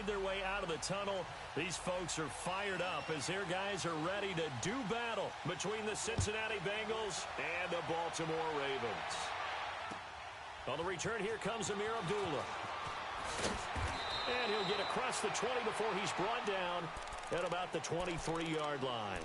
their way out of the tunnel. These folks are fired up as their guys are ready to do battle between the Cincinnati Bengals and the Baltimore Ravens. On the return, here comes Amir Abdullah. And he'll get across the 20 before he's brought down at about the 23-yard line.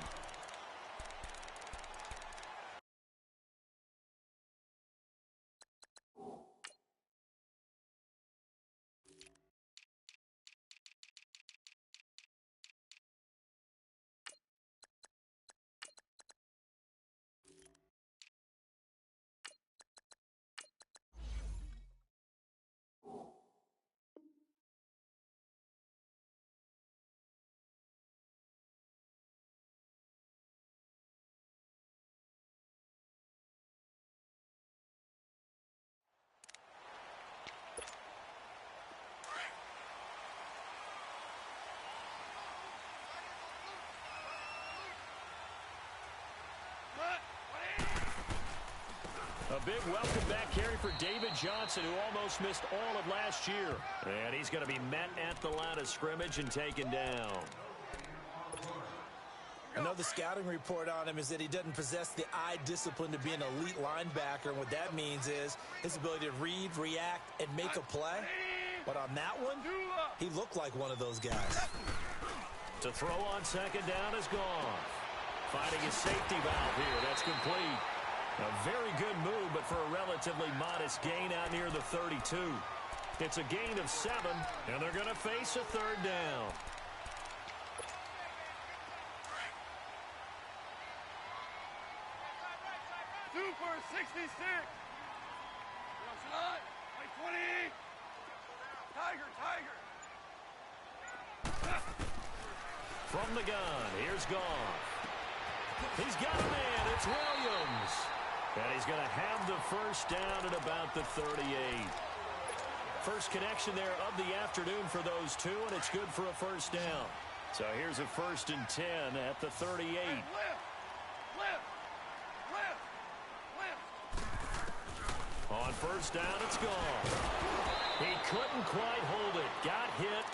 A big welcome back carry for David Johnson, who almost missed all of last year. And he's going to be met at the line of scrimmage and taken down. I know the scouting report on him is that he doesn't possess the eye discipline to be an elite linebacker. And what that means is his ability to read, react, and make a play. But on that one, he looked like one of those guys. To throw on second down is gone. Finding his safety valve here. That's complete. A very good move, but for a relatively modest gain out near the 32. It's a gain of 7, and they're going to face a third down. Super 66. Like 20. Tiger. From the gun, here's Goff. He's got a man. It's Williams. And he's going to have the first down at about the 38. First connection there of the afternoon for those two, and it's good for a first down. So here's a 1st and 10 at the 38. Lift. On first down, it's gone. He couldn't quite hold it. Got hit.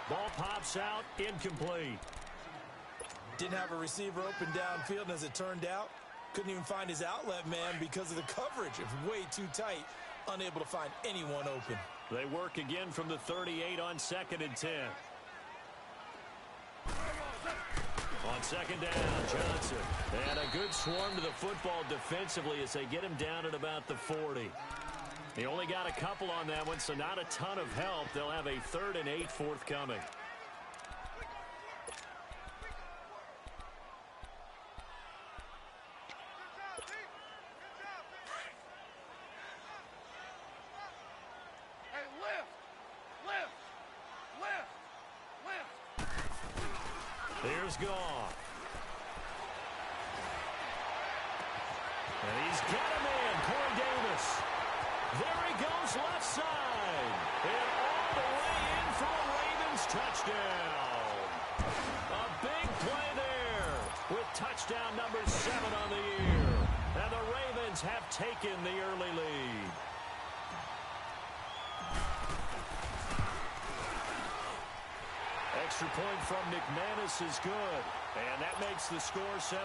Ball pops out, incomplete. Didn't have a receiver open downfield, and as it turned out, couldn't even find his outlet man because of the coverage. It was way too tight, unable to find anyone open. They work again from the 38 on 2nd and 10. On second down, Johnson. And a good swarm to the football defensively as they get him down at about the 40. He only got a couple on that one, so not a ton of help. They'll have a 3rd and 8 forthcoming. Here's Goff. And he's got a man, Corey Davis. There he goes, left side. And all the way in for a Ravens touchdown. A big play there with touchdown number 7 on the year. And the Ravens have taken the early lead. Extra point from McManus is good. And that makes the score 7-0.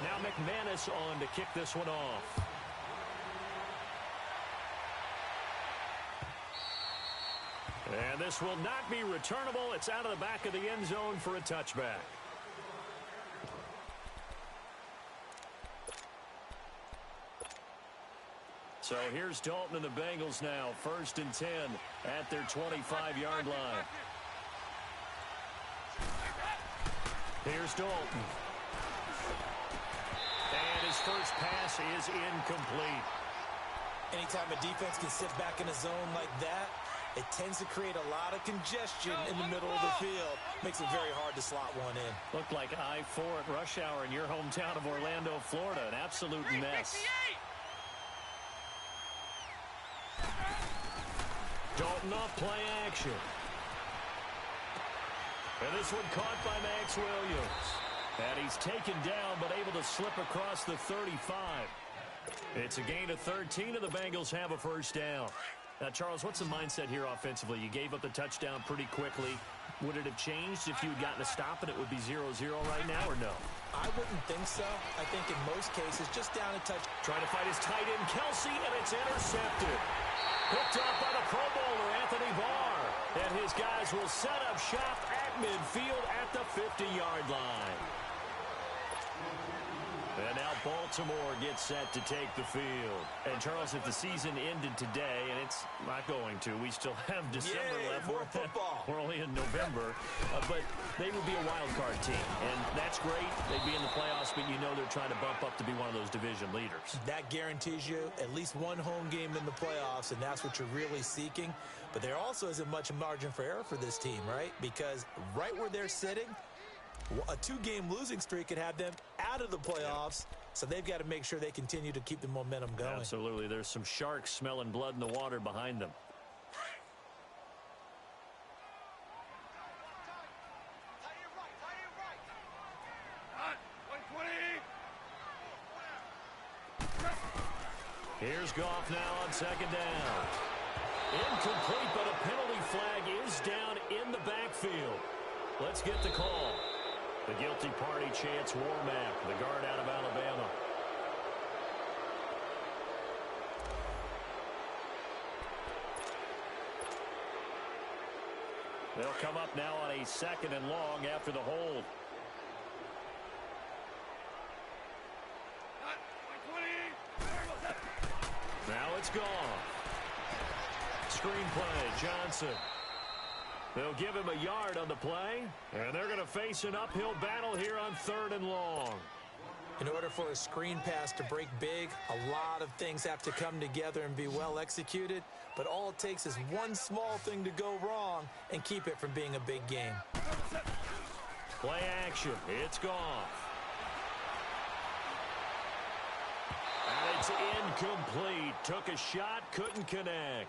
Now McManus on to kick this one off. And this will not be returnable. It's out of the back of the end zone for a touchback. So here's Dalton and the Bengals now. 1st and 10 at their 25-yard line. Here's Dalton. And his first pass is incomplete. Anytime a defense can sit back in a zone like that, it tends to create a lot of congestion in the middle of the field. Makes it very hard to slot one in. Looked like I-4 at rush hour in your hometown of Orlando, Florida. An absolute mess. Dalton off play action. And this one caught by Max Williams. And he's taken down but able to slip across the 35. It's a gain of 13 and the Bengals have a first down. Now, Charles, what's the mindset here offensively? You gave up the touchdown pretty quickly. Would it have changed if you had gotten a stop and it would be 0-0 right now, or no? I wouldn't think so. I think in most cases, just down a touch. Trying to fight his tight end, Kelsey, and it's intercepted. Picked up by the Pro Bowler, Anthony Barr. And his guys will set up shop at midfield at the 50-yard line. And now Baltimore gets set to take the field. And, Charles, if the season ended today, and it's not going to, we still have December left. More football. We're only in November. But they would be a wild card team. And that's great. They'd be in the playoffs, but you know they're trying to bump up to be one of those division leaders. That guarantees you at least one home game in the playoffs, and that's what you're really seeking. But there also isn't much margin for error for this team, right? Because right where they're sitting, a two-game losing streak could have them out of the playoffs, so they've got to make sure they continue to keep the momentum going. Absolutely. There's some sharks smelling blood in the water behind them. Here's Goff now on second down. Incomplete, but a penalty flag is down in the backfield. Let's get the call. The guilty party, Chance Warmack, the guard out of Alabama. They'll come up now on a second and long after the hold. Now it's gone. Screenplay, Johnson. They'll give him a yard on the play, and they're going to face an uphill battle here on 3rd and long. In order for a screen pass to break big, a lot of things have to come together and be well executed, but all it takes is one small thing to go wrong and keep it from being a big game. Play action. It's gone. And it's incomplete. Took a shot, couldn't connect.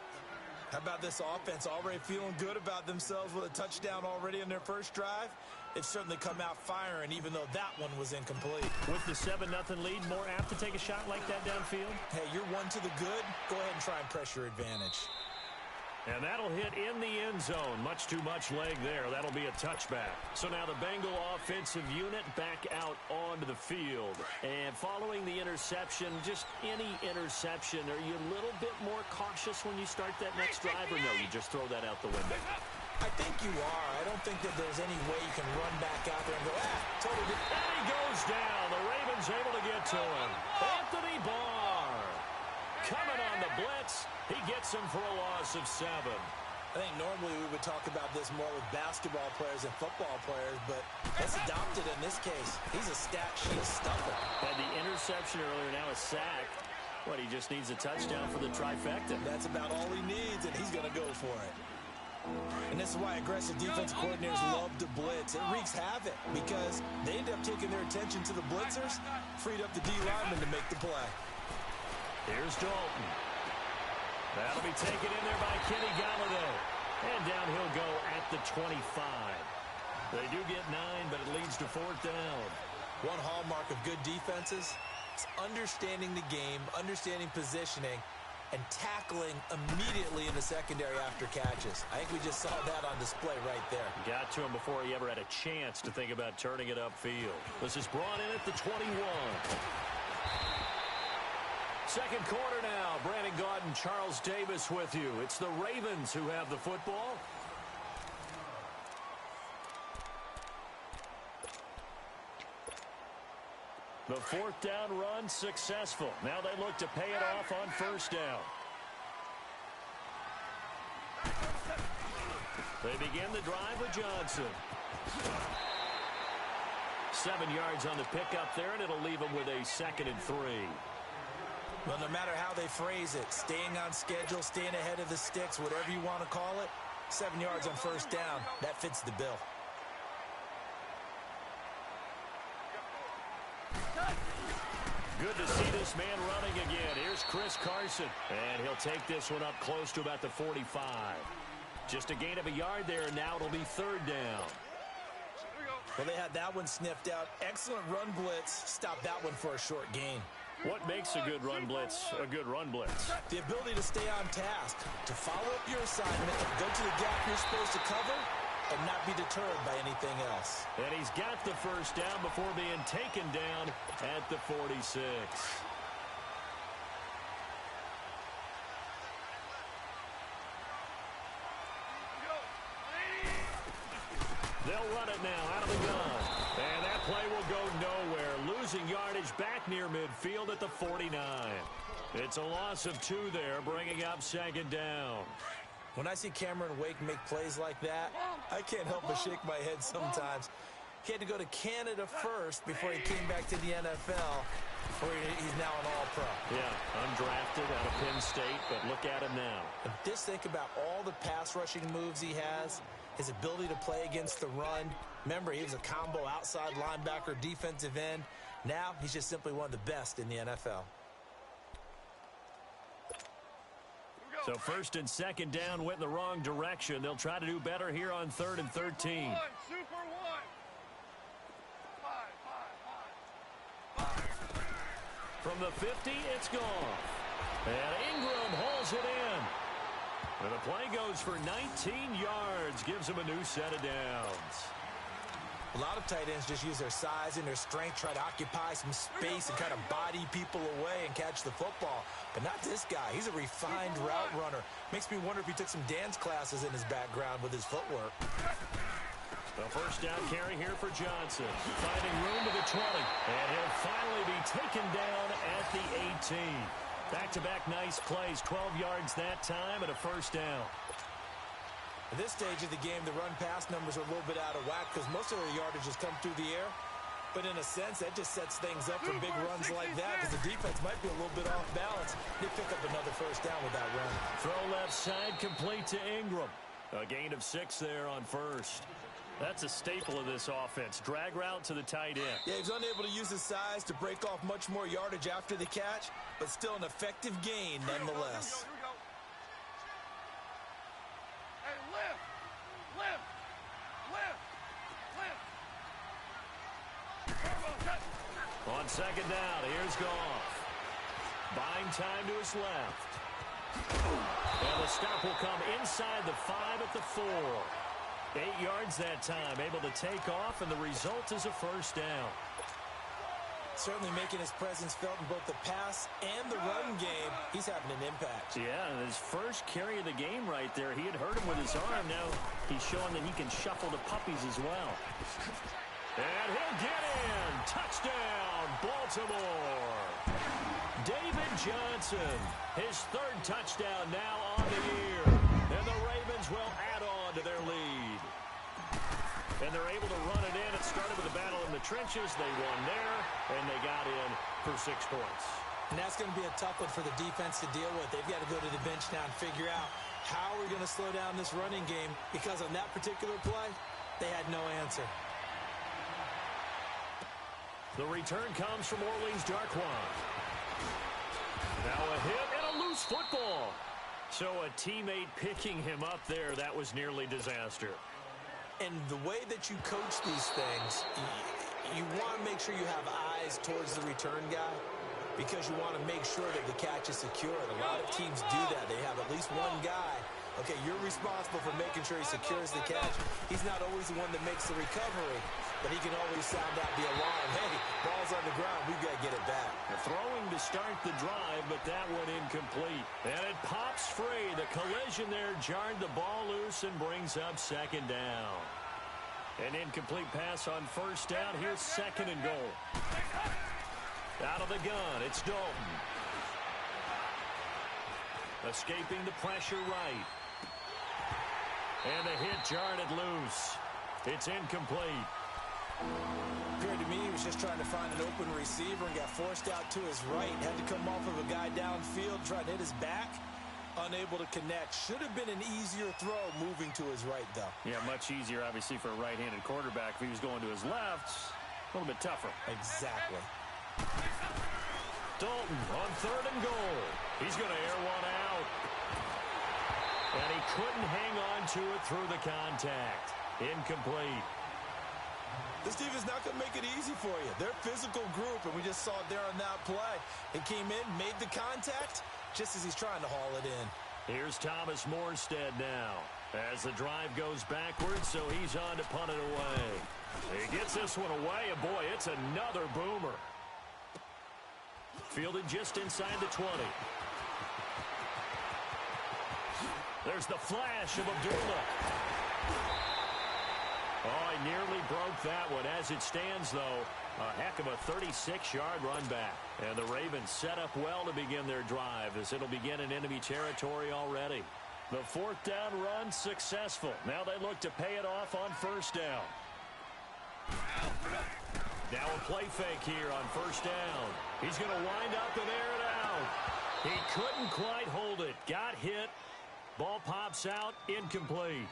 How about this offense already feeling good about themselves with a touchdown already in their first drive? They've certainly come out firing, even though that one was incomplete. With the 7-0 lead, more apt to take a shot like that downfield? Hey, you're one to the good. Go ahead and try and press your advantage. And that'll hit in the end zone. Much too much leg there. That'll be a touchback. So now the Bengal offensive unit back out onto the field. And following the interception, just any interception, are you a little bit more cautious when you start that next drive, or no, you just throw that out the window? I think you are. I don't think that there's any way you can run back out there and go, totally. And he goes down. The Ravens able to get to him. Anthony Barr coming on the blitz. He gets him for a loss of 7. I think normally we would talk about this more with basketball players and football players, but that's adopted in this case. He's a stat sheet stuffer. Had the interception earlier, now a sack. What, he just needs a touchdown for the trifecta. That's about all he needs, and he's going to go for it. And this is why aggressive defensive coordinators love to blitz. It wreaks havoc because they end up taking their attention to the blitzers, freed up the D lineman to make the play. Here's Dalton. That'll be taken in there by Kenny Galladay. And down he'll go at the 25. They do get 9, but it leads to 4th down. One hallmark of good defenses is understanding the game, understanding positioning, and tackling immediately in the secondary after catches. I think we just saw that on display right there. Got to him before he ever had a chance to think about turning it upfield. This is brought in at the 21. Second quarter now. Brandon Gaudin, Charles Davis with you. It's the Ravens who have the football. The 4th down run successful. Now they look to pay it off on 1st down. They begin the drive with Johnson. 7 yards on the pickup there, and it'll leave them with a 2nd and 3. Well, no matter how they phrase it, staying on schedule, staying ahead of the sticks, whatever you want to call it, 7 yards on 1st down, that fits the bill. Good to see this man running again. Here's Chris Carson, and he'll take this one up close to about the 45. Just a gain of a yard there, and now it'll be 3rd down. Well, they had that one sniffed out. Excellent run blitz. Stop that one for a short gain. What makes a good run blitz a good run blitz? The ability to stay on task, to follow up your assignment, go to the gap you're supposed to cover, and not be deterred by anything else. And he's got the first down before being taken down at the 46. They'll run it now out of the gun. And that play will go nowhere. Losing yardage back near midfield at the 49. It's a loss of 2 there, bringing up second down. When I see Cameron Wake make plays like that, I can't help but shake my head sometimes. He had to go to Canada first before he came back to the NFL, where he's now an all-pro. Yeah, undrafted out of Penn State, but look at him now. And just think about all the pass rushing moves he has, his ability to play against the run. Remember, he was a combo outside linebacker, defensive end. Now he's just simply one of the best in the NFL. So first and second down went in the wrong direction. They'll try to do better here on 3rd and 13. Super one. 5. From the 50, it's gone. And Ingram hauls it in. And the play goes for 19 yards. Gives him a new set of downs. A lot of tight ends just use their size and their strength, try to occupy some space and kind of body people away and catch the football. But not this guy. He's a refined route runner. Makes me wonder if he took some dance classes in his background with his footwork. The first down carry here for Johnson. Finding room to the 20. And he'll finally be taken down at the 18. Back-to-back nice plays. 12 yards that time and a first down. At this stage of the game, the run-pass numbers are a little bit out of whack because most of their yardage has come through the air. But in a sense, that just sets things up for big runs like that because the defense might be a little bit off balance. They pick up another first down with that run. Throw left side complete to Ingram. A gain of 6 there on first. That's a staple of this offense. Drag route to the tight end. Yeah, he's unable to use his size to break off much more yardage after the catch, but still an effective gain nonetheless. Here we go. Hey, lift. On second down, here's Goff. Buying time to his left. And the stop will come inside the 5 at the 4. 8 yards that time, able to take off, and the result is a first down. Certainly making his presence felt in both the pass and the run game. He's having an impact. Yeah, and his first carry of the game right there, he had hurt him with his arm. Now he's showing that he can shuffle the puppies as well. And he'll get in. Touchdown, Baltimore. David Johnson, his 3rd touchdown now on the year. And the Ravens will add on to their lead. And they're able to run it in. It started with a battle in the trenches. They won there, and they got in for 6 points. And that's going to be a tough one for the defense to deal with. They've got to go to the bench now and figure out how we're going to slow down this running game, because on that particular play, they had no answer. The return comes from Orleans Darkwan. Now a hit and a loose football. So a teammate picking him up there, that was nearly disaster. And the way that you coach these things, you want to make sure you have eyes towards the return guy, because you want to make sure that the catch is secured. A lot of teams do that. They have at least one guy. Okay, you're responsible for making sure he secures the catch. He's not always the one that makes the recovery, but he can always sound out the alarm. Hey, ball's on the ground. We've got to get it back. Throwing to start the drive, but that one incomplete. And it pops free. The collision there jarred the ball loose and brings up second down. An incomplete pass on first down. Here's 2nd and goal. Out of the gun, it's Dalton. Escaping the pressure right. And the hit jarred it loose. It's incomplete. Appeared to me he was just trying to find an open receiver and got forced out to his right. Had to come off of a guy downfield, trying to hit his back. Unable to connect. Should have been an easier throw moving to his right, though. Yeah, much easier, obviously, for a right-handed quarterback. If he was going to his left, a little bit tougher. Exactly. Dalton on 3rd and goal. He's going to air one out. And he couldn't hang on to it through the contact. Incomplete. This defense is not going to make it easy for you. They're a physical group, and we just saw it there on that play. He came in, made the contact, just as he's trying to haul it in. Here's Thomas Morstead now. As the drive goes backwards, so he's on to punt it away. He gets this one away, and boy, it's another boomer. Fielded just inside the 20. There's the flash of Abdullah. Oh, he nearly broke that one. As it stands, though, a heck of a 36-yard run back. And the Ravens set up well to begin their drive as it'll begin in enemy territory already. The fourth down run successful. Now they look to pay it off on first down. Now a play fake here on first down. He's going to wind up and air it out. He couldn't quite hold it. Got hit. Ball pops out. Incomplete.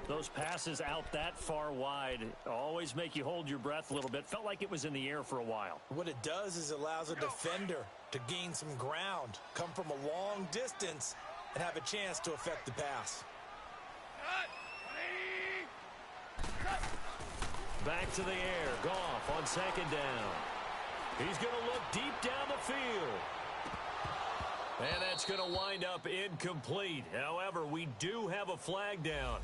Those passes out that far wide always make you hold your breath a little bit. Felt like it was in the air for a while. What it does is it allows a defender to gain some ground, come from a long distance, and have a chance to affect the pass. Back to the air. Goff on second down. He's going to look deep down the field. And that's going to wind up incomplete. However, we do have a flag down.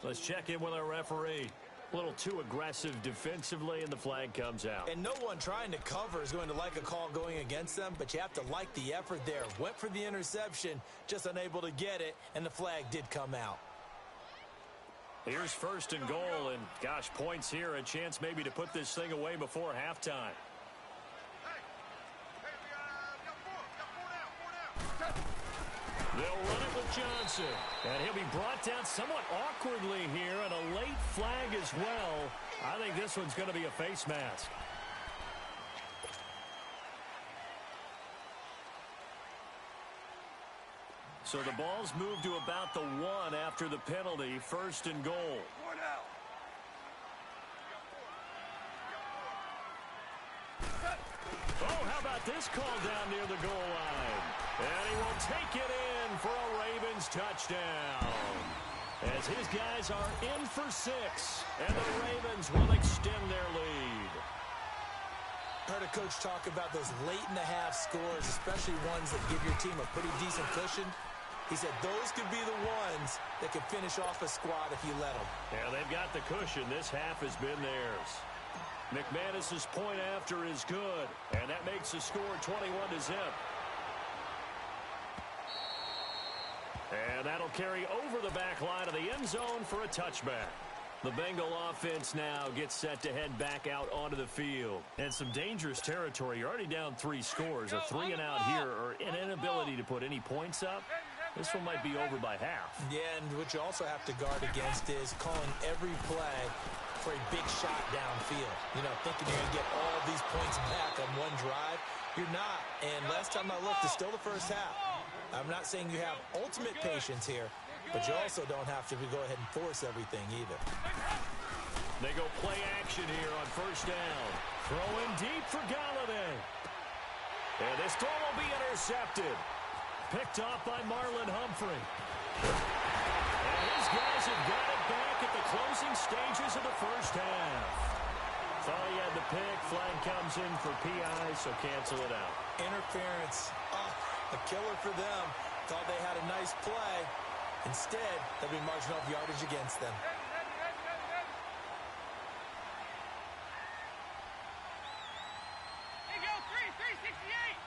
Let's check in with our referee. A little too aggressive defensively, and the flag comes out. And no one trying to cover is going to like a call going against them, but you have to like the effort there. Went for the interception, just unable to get it, and the flag did come out. Here's first and goal, and gosh, points here. A chance maybe to put this thing away before halftime. They'll run it with Johnson. And he'll be brought down somewhat awkwardly here, and a late flag as well. I think this one's going to be a face mask. So the ball's moved to about the 1 after the penalty. First and goal. Oh, how about this call down near the goal line? And he will take it in for a Ravens touchdown. As his guys are in for 6. And the Ravens will extend their lead. Heard a coach talk about those late-in-the-half scores, especially ones that give your team a pretty decent cushion. He said those could be the ones that could finish off a squad if you let them. Yeah, they've got the cushion. This half has been theirs. McManus's point after is good, and that makes the score 21-0. And that'll carry over the back line of the end zone for a touchback. The Bengal offense now gets set to head back out onto the field. And some dangerous territory. You're already down 3 scores. A 3-and-out here, or an inability to put any points up. This one might be over by half. Yeah, and what you also have to guard against is calling every play for a big shot downfield. You know, thinking you're going to get all these points back on one drive. You're not. And last time I looked, it's still the first half. I'm not saying you have ultimate patience here, but you also don't have to go ahead and force everything either. They go play action here on first down. Throwing deep for Galladay. And this throw will be intercepted. Picked off by Marlon Humphrey. And his guys have got it back at the closing stages of the first half. Thought he had the pick. Flag comes in for PI, so cancel it out. Interference. Oh, a killer for them. Thought they had a nice play. Instead, they'll be marching off yardage against them. Hey, go, 368.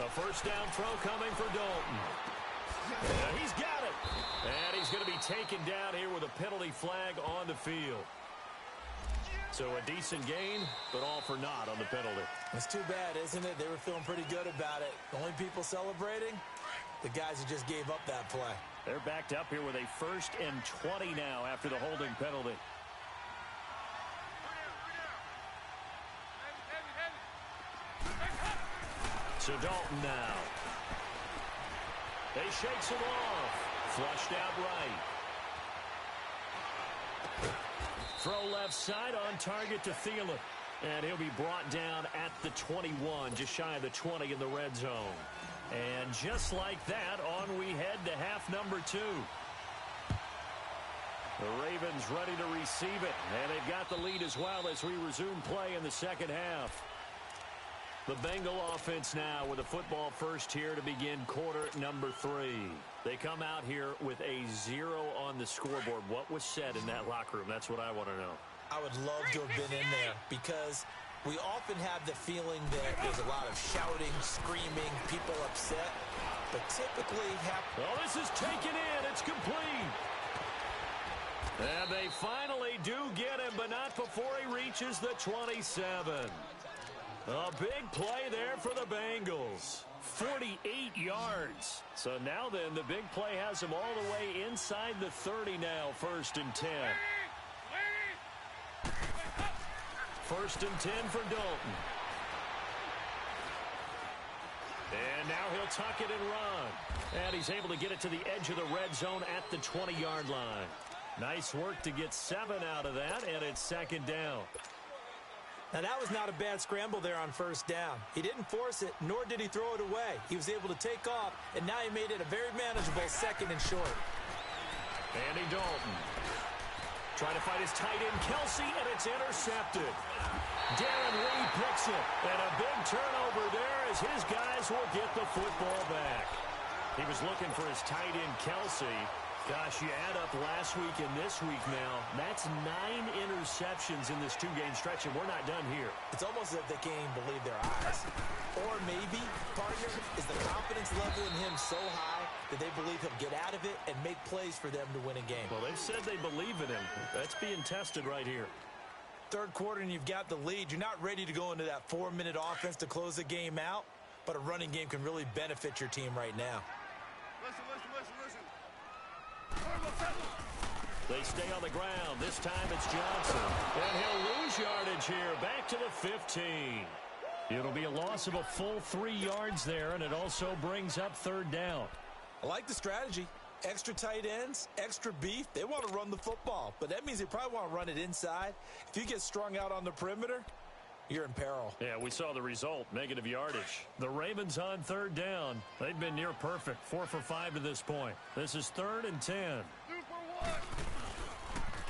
A first down throw coming for Dalton. And he's got it. And he's going to be taken down here with a penalty flag on the field. So a decent gain, but all for naught on the penalty. It's too bad, isn't it? They were feeling pretty good about it. The only people celebrating, the guys who just gave up that play. They're backed up here with a 1st and 20 now after the holding penalty. So Dalton now. They shakes it off. Flushed out right. Throw left side on target to Thielen. And he'll be brought down at the 21, just shy of the 20 in the red zone. And just like that, on we head to half number 2. The Ravens ready to receive it, and they've got the lead as well as we resume play in the second half. The Bengal offense now with a football first here to begin quarter number 3. They come out here with a 0 on the scoreboard. What was said in that locker room? That's what I want to know. I would love to have been in there because we often have the feeling that there's a lot of shouting, screaming, people upset, but typically well, this is taken in. It's complete. And they finally do get him, but not before he reaches the 27. A big play there for the Bengals. 48 yards. So now then, the big play has him all the way inside the 30 now, 1st and 10. 1st and 10 for Dalton. And now he'll tuck it and run. And he's able to get it to the edge of the red zone at the 20-yard line. Nice work to get 7 out of that, and it's 2nd down. Now, that was not a bad scramble there on 1st down. He didn't force it, nor did he throw it away. He was able to take off, and now he made it a very manageable 2nd and short. Andy Dalton trying to fight his tight end, Kelsey, and it's intercepted. Darren Reed picks it, and a big turnover there as his guys will get the football back. He was looking for his tight end, Kelsey. Gosh, you add up last week and this week now, that's 9 interceptions in this 2-game stretch, and we're not done here. It's almost as if they can't even believe their eyes. Or maybe, partner, is the confidence level in him so high that they believe he'll get out of it and make plays for them to win a game. Well, they've said they believe in him. That's being tested right here. 3rd quarter and you've got the lead. You're not ready to go into that 4-minute offense to close the game out, but a running game can really benefit your team right now. Listen. They stay on the ground. This time it's Johnson. And he'll lose yardage here. Back to the 15. It'll be a loss of a full 3 yards there, and it also brings up 3rd down. I like the strategy. Extra tight ends, extra beef. They want to run the football, but that means they probably want to run it inside. If you get strung out on the perimeter, you're in peril. Yeah, we saw the result, negative yardage. The Ravens on 3rd down. They've been near perfect, 4 for 5 to this point. This is 3rd and 10.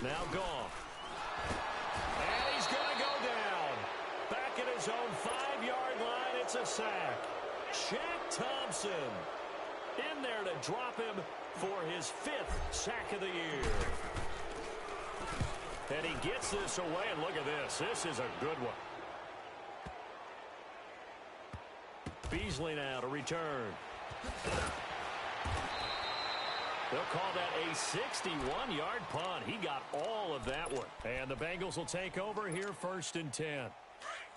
Now Goff. And he's going to go down. Back at his own 5-yard line, it's a sack. Shaq Thompson in there to drop him for his 5th sack of the year. And he gets this away, and look at this. This is a good one. Beasley now to return. They'll call that a 61-yard punt. He got all of that one. And the Bengals will take over here 1st and 10.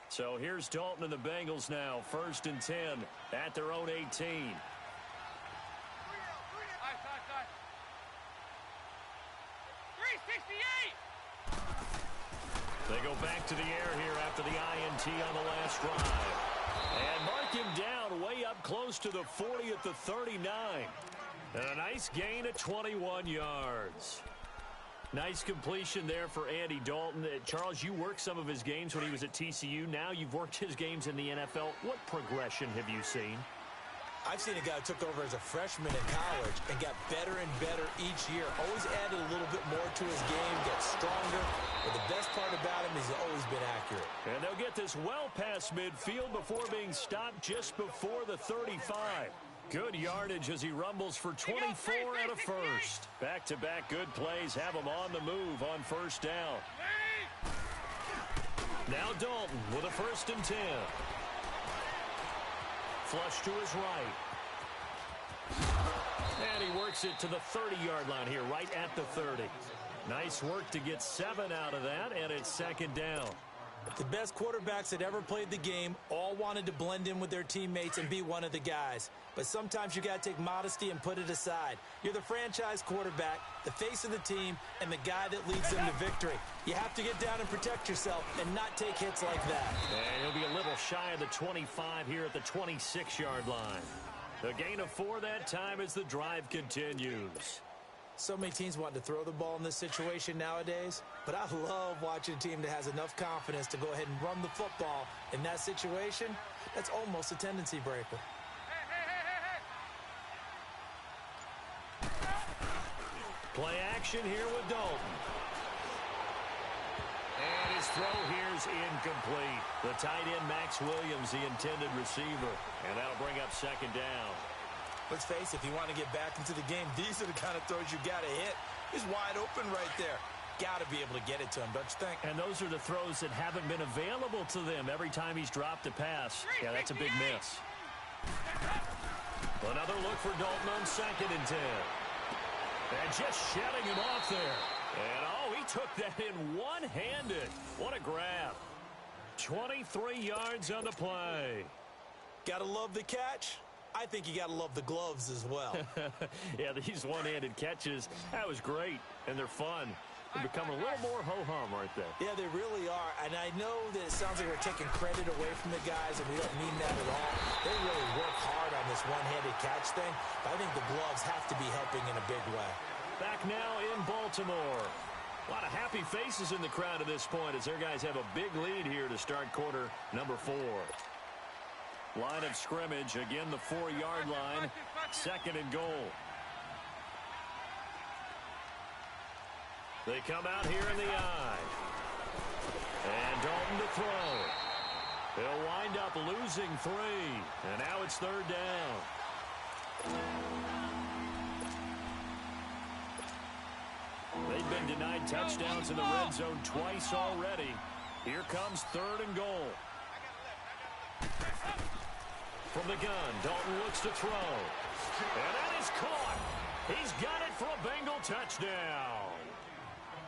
So here's Dalton and the Bengals now. 1st and 10 at their own 18. 368. They go back to the air here after the INT on the last drive. And mark him down way up close to the 40 at the 39. And a nice gain at 21 yards. Nice completion there for Andy Dalton. Charles, you worked some of his games when he was at TCU. Now you've worked his games in the NFL. What progression have you seen? I've seen a guy who took over as a freshman in college and got better and better each year. Always added a little bit more to his game, got stronger. But the best part about him is he's always been accurate. And they'll get this well past midfield before being stopped just before the 35. Good yardage as he rumbles for 24 and a first. Back-to-back good plays have him on the move on 1st down. Now Dalton with a 1st and 10. Flush to his right. And he works it to the 30-yard line here, right at the 30. Nice work to get 7 out of that, and it's 2nd down. The best quarterbacks that ever played the game all wanted to blend in with their teammates and be one of the guys. But sometimes you got to take modesty and put it aside. You're the franchise quarterback, the face of the team, and the guy that leads them to victory. You have to get down and protect yourself and not take hits like that. And he'll be a little shy of the 25 here at the 26-yard line. The gain of 4 that time as the drive continues. So many teams want to throw the ball in this situation nowadays, but I love watching a team that has enough confidence to go ahead and run the football in that situation. That's almost a tendency breaker. Play action here with Dalton. And his throw here's incomplete. The tight end, Max Williams, the intended receiver. And that'll bring up second down. Let's face it, if you want to get back into the game, these are the kind of throws you got to hit. He's wide open right there. Got to be able to get it to him, don't you think? And those are the throws that haven't been available to them every time he's dropped a pass. Yeah, that's a big miss. Another look for Dalton on 2nd and 10. And just shutting him off there. And, oh, he took that in one-handed. What a grab. 23 yards on the play. Got to love the catch. I think you got to love the gloves as well. Yeah, these one-handed catches, that was great, and they're fun. They become a little more ho-hum right there. Yeah, they really are. And I know that it sounds like we're taking credit away from the guys, and we don't mean that at all. They really work hard on this one-handed catch thing. But I think the gloves have to be helping in a big way. Back now in Baltimore. A lot of happy faces in the crowd at this point as their guys have a big lead here to start quarter number 4. Line of scrimmage, again the 4-yard line, 2nd and goal. They come out here in the eye. And Dalton to throw. He'll wind up losing 3. And now it's 3rd down. They've been denied touchdowns in the red zone twice already. Here comes 3rd and goal. From the gun, Dalton looks to throw. And that is caught. He's got it for a Bengal touchdown.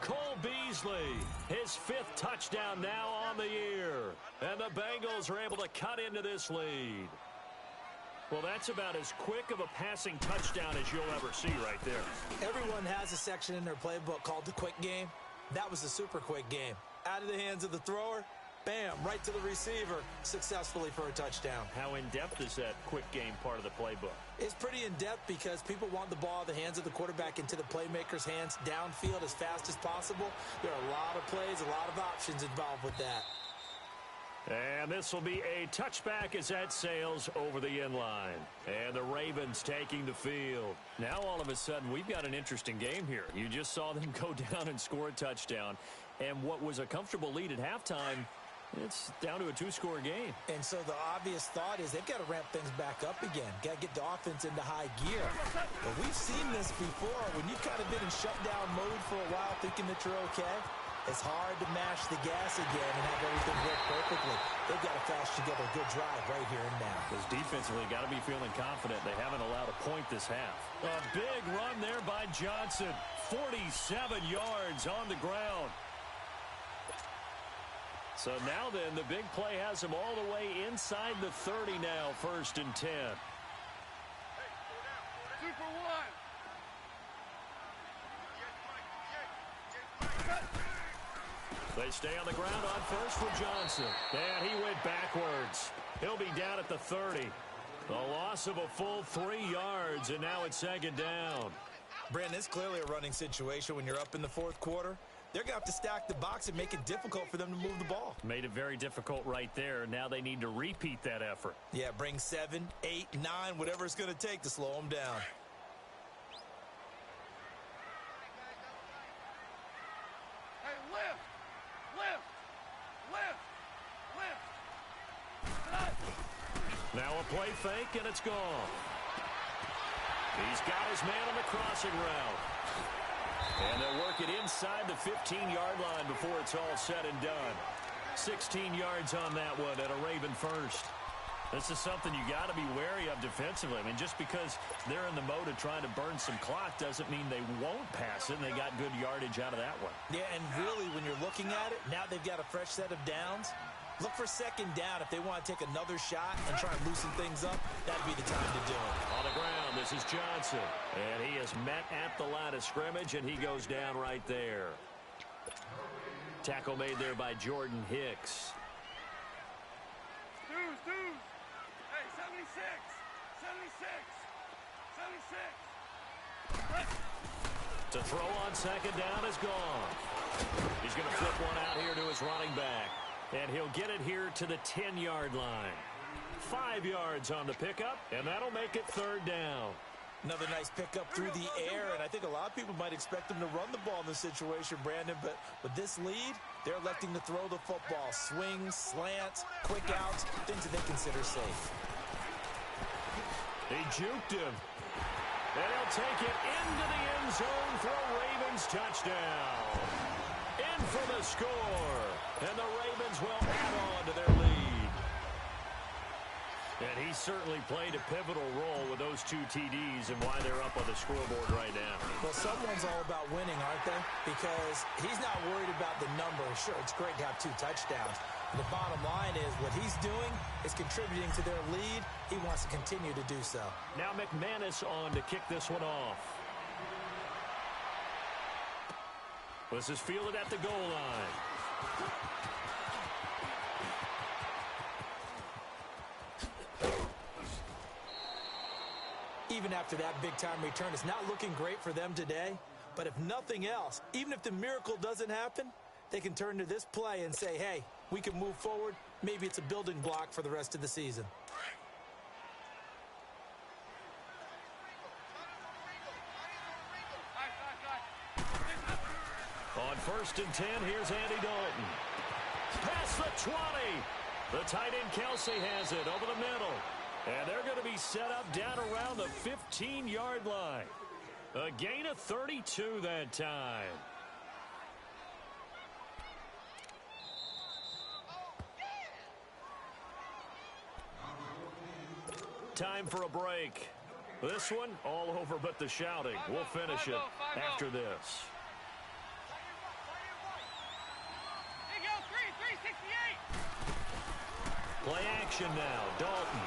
Cole Beasley, his 5th touchdown now on the year. And the Bengals are able to cut into this lead. Well, that's about as quick of a passing touchdown as you'll ever see right there. Everyone has a section in their playbook called the quick game. That was the super quick game. Out of the hands of the thrower, bam, right to the receiver, successfully for a touchdown. How in-depth is that quick game part of the playbook? It's pretty in-depth because people want the ball out of the hands of the quarterback into the playmaker's hands downfield as fast as possible. There are a lot of plays, a lot of options involved with that. And this will be a touchback as that sails over the end line. And the Ravens taking the field. Now all of a sudden we've got an interesting game here. You just saw them go down and score a touchdown. And what was a comfortable lead at halftime, it's down to a 2-score game. And so the obvious thought is they've got to ramp things back up again. Got to get the offense into high gear. But we've seen this before. When you've kind of been in shutdown mode for a while thinking that you're okay, it's hard to mash the gas again and have everything work perfectly. They've got to flash together a good drive right here and now. Because defensively, got to be feeling confident. They haven't allowed a point this half. A big run there by Johnson. 47 yards on the ground. So now then, the big play has him all the way inside the 30 now, 1st and 10. Super one. They stay on the ground on 1st for Johnson. And he went backwards. He'll be down at the 30. The loss of a full 3 yards, and now it's 2nd down. Brandon, it's clearly a running situation when you're up in the 4th quarter. They're going to have to stack the box and make it difficult for them to move the ball. Made it very difficult right there. Now they need to repeat that effort. Yeah, bring 7, 8, 9, whatever it's going to take to slow them down. Hey, lift. Lift. Lift. Lift. Now a play fake, and it's gone. He's got his man on the crossing route. And they'll work it inside the 15-yard line before it's all said and done. 16 yards on that one at a Raven first. This is something you got to be wary of defensively. I mean, just because they're in the mode of trying to burn some clock doesn't mean they won't pass it, and they got good yardage out of that one. Yeah, and really, when you're looking at it, now they've got a fresh set of downs. Look for 2nd down if they want to take another shot and try and loosen things up. That'd be the time to do it. On the ground, this is Johnson. And he is met at the line of scrimmage, and he goes down right there. Tackle made there by Jordan Hicks. Dudes. Hey, 76. 76. 76. To throw on 2nd down is gone. He's going to flip one out here to his running back. And he'll get it here to the 10-yard line. 5 yards on the pickup, and that'll make it 3rd down. Another nice pickup through the air, and I think a lot of people might expect them to run the ball in this situation, Brandon, but with this lead, they're electing to throw the football. Swings, slants, quick outs, things that they consider safe. He juked him. And he'll take it into the end zone for a Ravens touchdown. In for the score. And the Ravens will add on to their lead. And he certainly played a pivotal role with those 2 TDs and why they're up on the scoreboard right now. Well, someone's all about winning, aren't they? Because he's not worried about the number. Sure, it's great to have 2 touchdowns. And the bottom line is what he's doing is contributing to their lead. He wants to continue to do so. Now McManus on to kick this one off. This is fielded at the goal line. Even after that big-time return, it's not looking great for them today. But if nothing else, even if the miracle doesn't happen, they can turn to this play and say, hey, we can move forward. Maybe it's a building block for the rest of the season. On 1st and 10, here's Andy Dalton. Past the 20. The tight end Kelsey has it over the middle. And they're going to be set up down around the 15-yard line. A gain of 32 that time. Time for a break. This one, all over but the shouting. We'll finish it after this. Play action now. Dalton.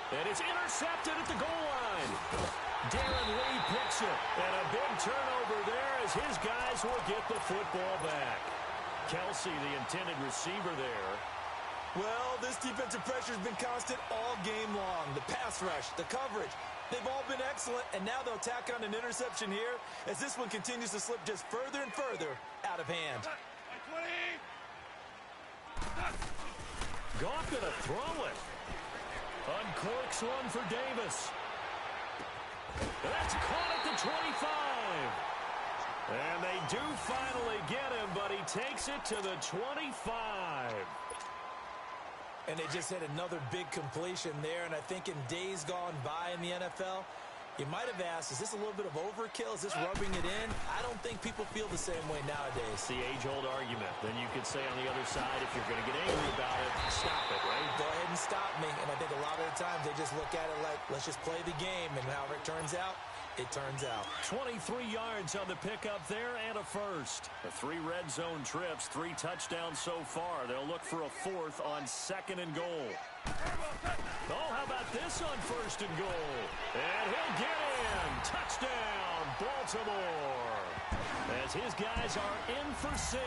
And it's intercepted at the goal line. Darren Lee picks it. And a big turnover there as his guys will get the football back. Kelsey, the intended receiver there. Well, this defensive pressure has been constant all game long. The pass rush, the coverage, they've all been excellent. And now they'll tack on an interception here as this one continues to slip just further and further out of hand. Goff gonna throw it. Uncorks one for Davis. That's caught at the 25. And they do finally get him, but he takes it to the 25. And they just hit another big completion there. And I think in days gone by in the NFL, you might have asked, is this a little bit of overkill? Is this rubbing it in? I don't think people feel the same way nowadays. It's the age-old argument. Then you could say on the other side, if you're going to get angry about it, stop it, right? Go ahead and stop me. And I think a lot of the times they just look at it like, let's just play the game. And however it turns out, it turns out. 23 yards on the pickup there and a first. The 3 red zone trips, 3 touchdowns so far. They'll look for a 4th on 2nd and goal. Oh, how about this on 1st and goal? And he'll get in. Touchdown, Baltimore. As his guys are in for 6.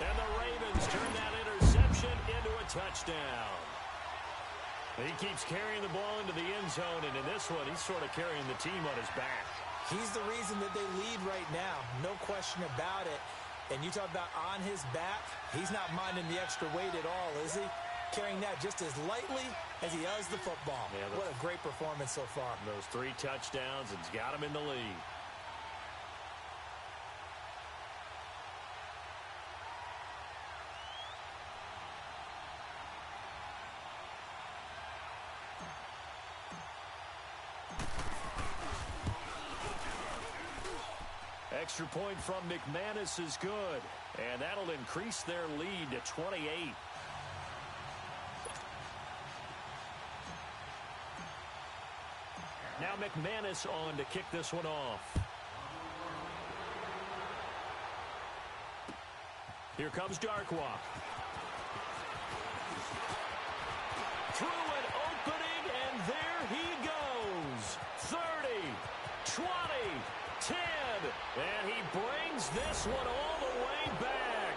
And the Ravens turn that interception into a touchdown. He keeps carrying the ball into the end zone, and in this one, he's sort of carrying the team on his back. He's the reason that they lead right now. No question about it. And you talk about on his back, he's not minding the extra weight at all, is he? Carrying that just as lightly as he does the football. Yeah, what a great performance so far. Those 3 touchdowns, it's got him in the lead. Extra point from McManus is good, and that'll increase their lead to 28. Now McManus on to kick this one off. Here comes Darkwa. Through an opening, and there he goes. 30, 20, 10, and he brings this one all the way back.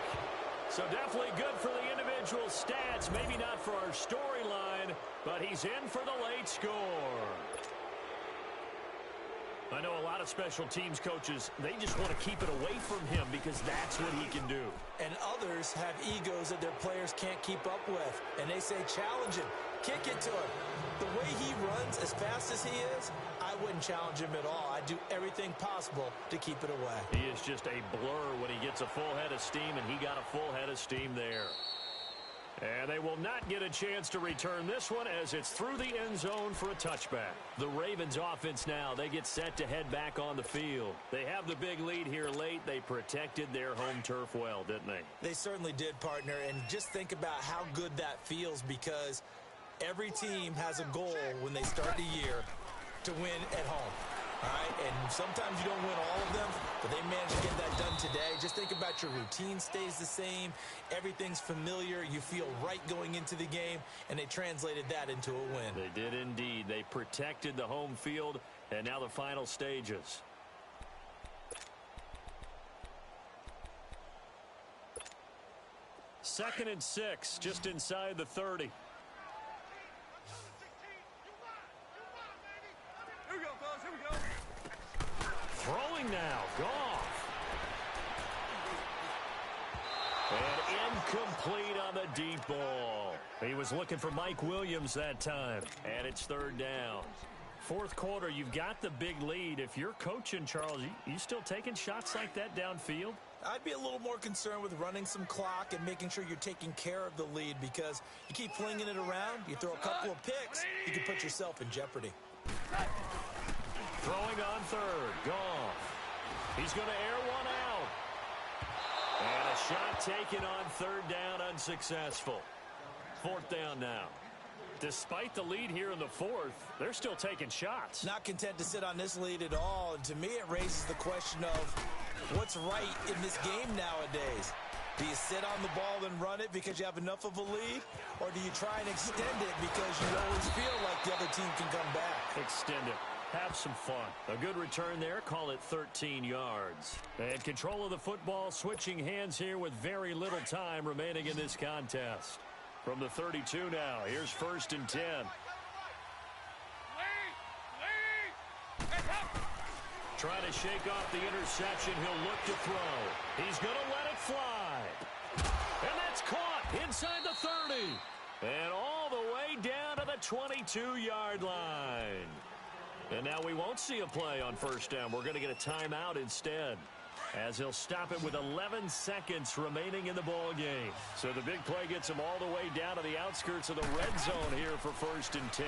So definitely good for the individual stats, maybe not for our storyline, but he's in for the late score. I know a lot of special teams coaches, they just want to keep it away from him because that's what he can do. And others have egos that their players can't keep up with. And they say, challenge him, kick it to him. The way he runs as fast as he is, I wouldn't challenge him at all. I'd do everything possible to keep it away. He is just a blur when he gets a full head of steam, and he got a full head of steam there. And they will not get a chance to return this one as it's through the end zone for a touchback. The Ravens offense now, they get set to head back on the field. They have the big lead here late. They protected their home turf well, didn't they? They certainly did, partner. And just think about how good that feels, because every team has a goal when they start the year to win at home. All right, and sometimes you don't win all of them, but they managed to get that done today. Just think about your routine stays the same. Everything's familiar. You feel right going into the game, and they translated that into a win. They did indeed. They protected the home field, and now the final stages. Second and 6, just inside the 30. Here we go, fellas. Here we go. Throwing now, Goff. And incomplete on the deep ball. He was looking for Mike Williams that time. And it's third down. Fourth quarter, you've got the big lead. If you're coaching, Charles, you still taking shots like that downfield? I'd be a little more concerned with running some clock and making sure you're taking care of the lead, because you keep flinging it around, you throw a couple of picks, you can put yourself in jeopardy. Throwing on third, Goff. He's going to air one out. And a shot taken on third down, unsuccessful. Fourth down now. Despite the lead here in the fourth, they're still taking shots. Not content to sit on this lead at all, and to me it raises the question of what's right in this game nowadays. Do you sit on the ball and run it because you have enough of a lead, or do you try and extend it because you always feel like the other team can come back? Extend it. Have some fun. A good return there. Call it 13 yards. And control of the football, switching hands here with very little time remaining in this contest. From the 32 now, here's first and 10. Trying to shake off the interception. He'll look to throw. He's going to let it fly. And that's caught inside the 30. And all the way down to the 22-yard line. And now we won't see a play on first down. We're going to get a timeout instead, as he'll stop it with 11 seconds remaining in the ball game. So the big play gets him all the way down to the outskirts of the red zone here for first and 10.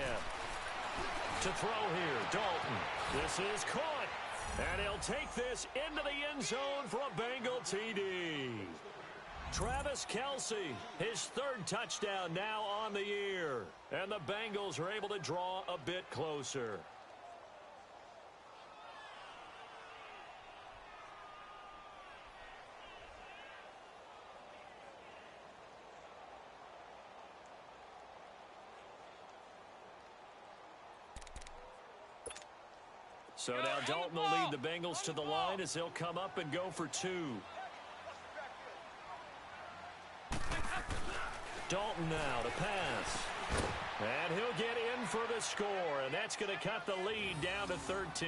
To throw here, Dalton. This is caught. And he'll take this into the end zone for a Bengal TD. Travis Kelce, his third touchdown now on the year. And the Bengals are able to draw a bit closer. So now Dalton will lead the Bengals to the line as he'll come up and go for two. Dalton now to pass. And he'll get in for the score, and that's going to cut the lead down to 13.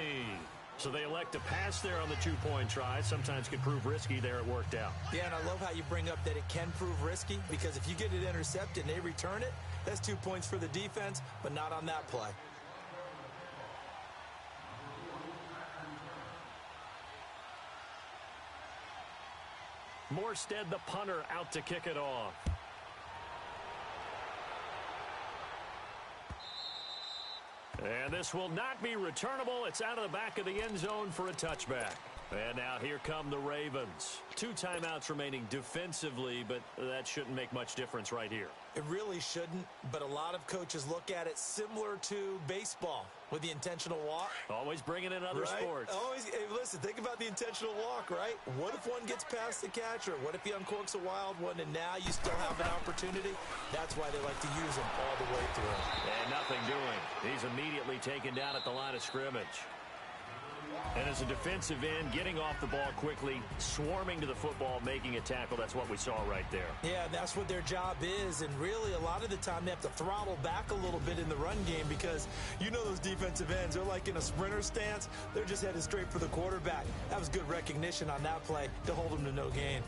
So they elect to pass there on the two-point try. Sometimes can prove risky. There it worked out. Yeah, and I love how you bring up that it can prove risky, because if you get it intercepted and they return it, that's 2 points for the defense, but not on that play. Morstead, the punter, out to kick it off. And this will not be returnable. It's out of the back of the end zone for a touchback. And now here come the Ravens. 2 timeouts remaining defensively, but that shouldn't make much difference right here. It really shouldn't, but a lot of coaches look at it similar to baseball with the intentional walk. Always bringing in other sports. Always. Hey, listen, think about the intentional walk, right? What if one gets past the catcher? What if he uncorks a wild one and now you still have an opportunity? That's why they like to use him all the way through. And nothing doing. He's immediately taken down at the line of scrimmage. And as a defensive end, getting off the ball quickly, swarming to the football, making a tackle, that's what we saw right there. Yeah, that's what their job is, and really a lot of the time they have to throttle back a little bit in the run game, because you know those defensive ends, they're like in a sprinter stance. They're just headed straight for the quarterback. That was good recognition on that play to hold him to no gain.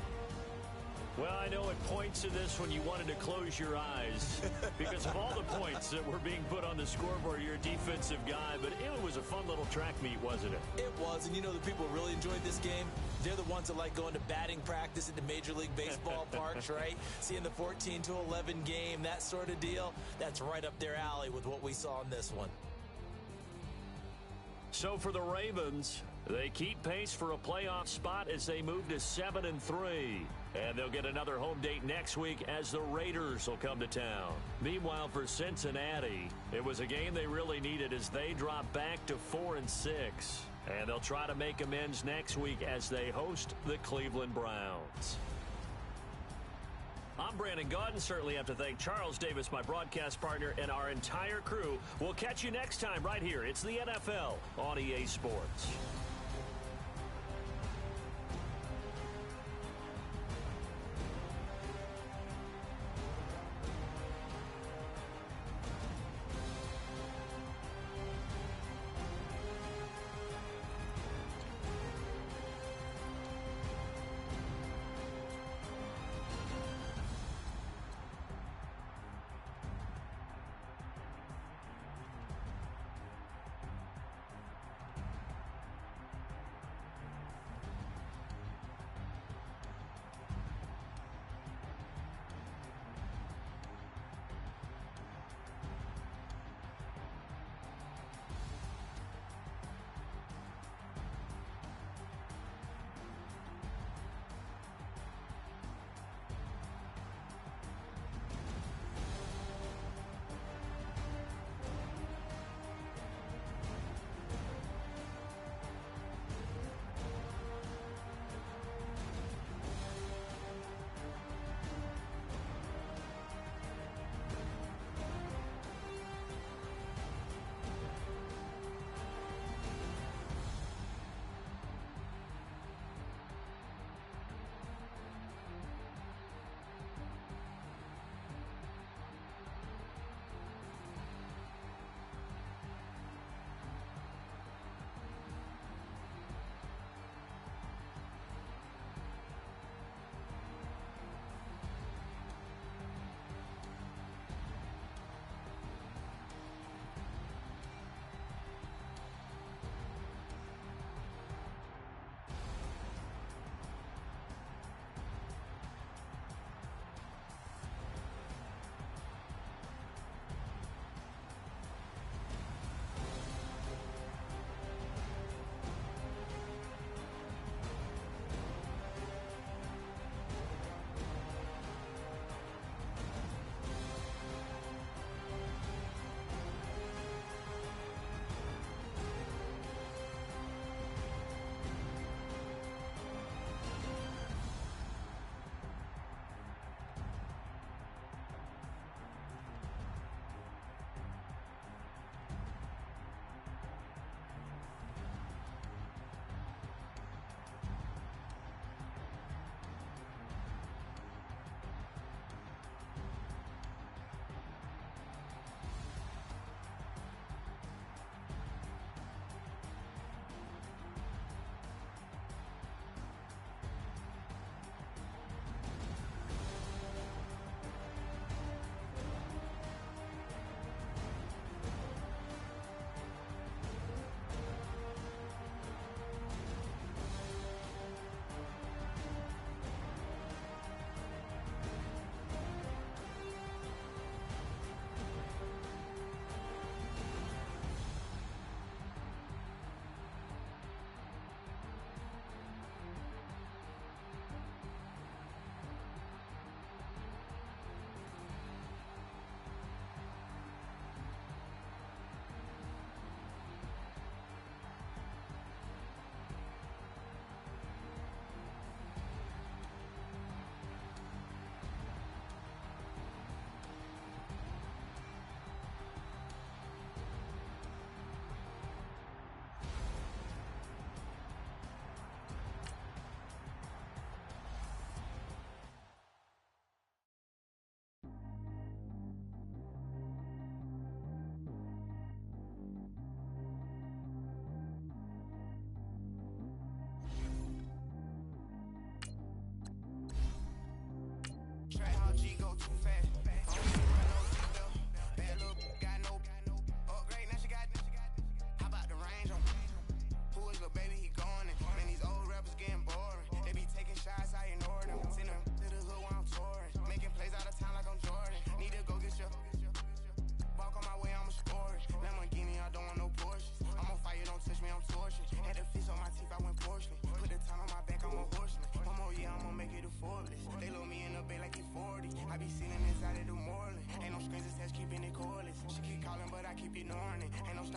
Well, I know at points in this when you wanted to close your eyes because of all the points that were being put on the scoreboard. You're a defensive guy, but it was a fun little track meet, wasn't it? It was, and you know the people who really enjoyed this game? They're the ones that like going to batting practice at the Major League Baseball parks, right? Seeing the 14-11 game, that sort of deal. That's right up their alley with what we saw in this one. So for the Ravens, they keep pace for a playoff spot as they move to 7-3. And they'll get another home date next week as the Raiders will come to town. Meanwhile, for Cincinnati, it was a game they really needed as they drop back to 4-6. And they'll try to make amends next week as they host the Cleveland Browns. I'm Brandon Gaudin. Certainly have to thank Charles Davis, my broadcast partner, and our entire crew. We'll catch you next time right here. It's the NFL on EA Sports.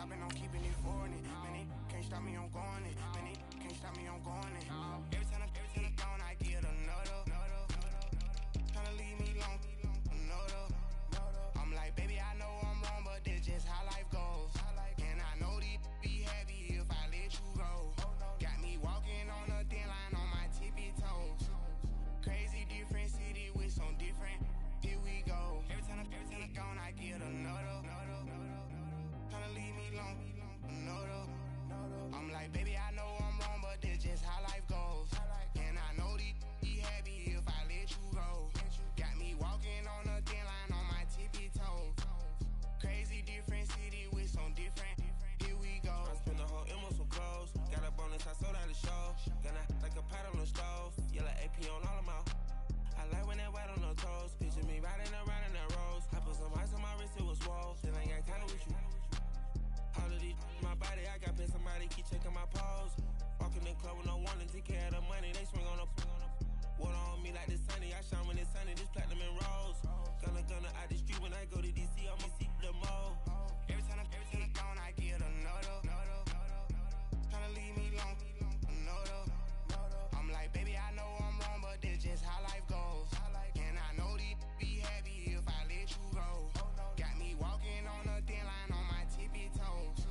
stopping, I'm keeping it foreign. Man, they can't stop me, I'm going it. Man, they can't stop me, I'm going it. Every time I'm gone, I get another. Tryna leave me alone, another. I'm like, baby, I know I'm wrong, but this just how life goes. And I know these be happy if I let you go. Got me walking on a thin line on my tippy toes. Crazy different city with some different. Here we go. Every time I'm gone, I get another. Tryna leave me alone, another. I'm like, baby, I know I'm wrong, but this just how life goes. And I know these be happy if I let you go. Got me walking on a thin line on my tippy toes. Crazy different city with some different. Here we go. I spent the whole M on some clothes. Got up on this, I sold out the show. Gonna like a pot on the stove. Yellow AP on all of my. I like when that white on the toes. Picture me riding around in that rose. I put some ice on my wrist, it was swole. Then I got kinda with you. All of these, my body, I got paid somebody, keep checking my pose. Walking in the club with no warning, take care of the money, they swing on the. Water on me like the sunny, I shine when it's sunny, this platinum and rose. Gonna out the street when I go to DC, I'ma see the mall. Every time I'm gone, I get another. Tryna leave me alone, another. I'm like, baby, I know I'm wrong, but this just how life goes. And I know these be happy if I let you go. Got me walking on a thin line on my tippy toes.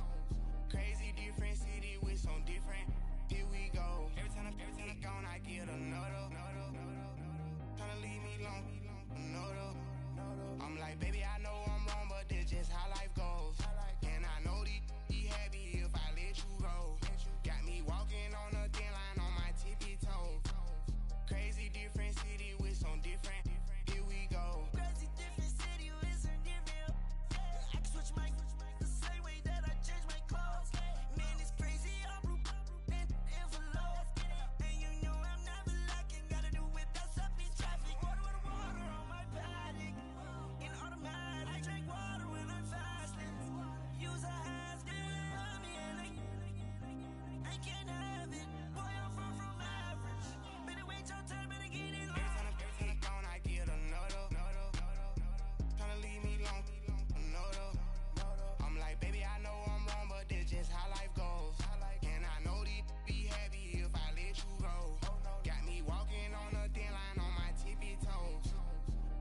Crazy different city with some different. Here we go. Every time I'm gone, I get another. Tryna leave me alone, another. I'm like, baby, I know I'm wrong, but this just how life goes. And I know these be happy if I let you go. Got me walking on a thin line on my tippy toes. Crazy different city with some different. Here we go. Crazy different city with some different. I can switch my the same way that I change my clothes. Man, it's crazy. I'm and envelope. And you know I'm never lacking. Gotta do it that's up in traffic. Water on my paddock. In automatic. I drink water when I'm fasting. Use a hands on me and I can't have it. Boy, I'm far from average. Better wait your turn, better get it Every time I'm gone, I get another. Tryna leave me alone, another. I'm like, baby, I know I'm wrong, but this just how life goes. And I know these be happy if I let you go. Got me walking on a thin line on my tippy toes.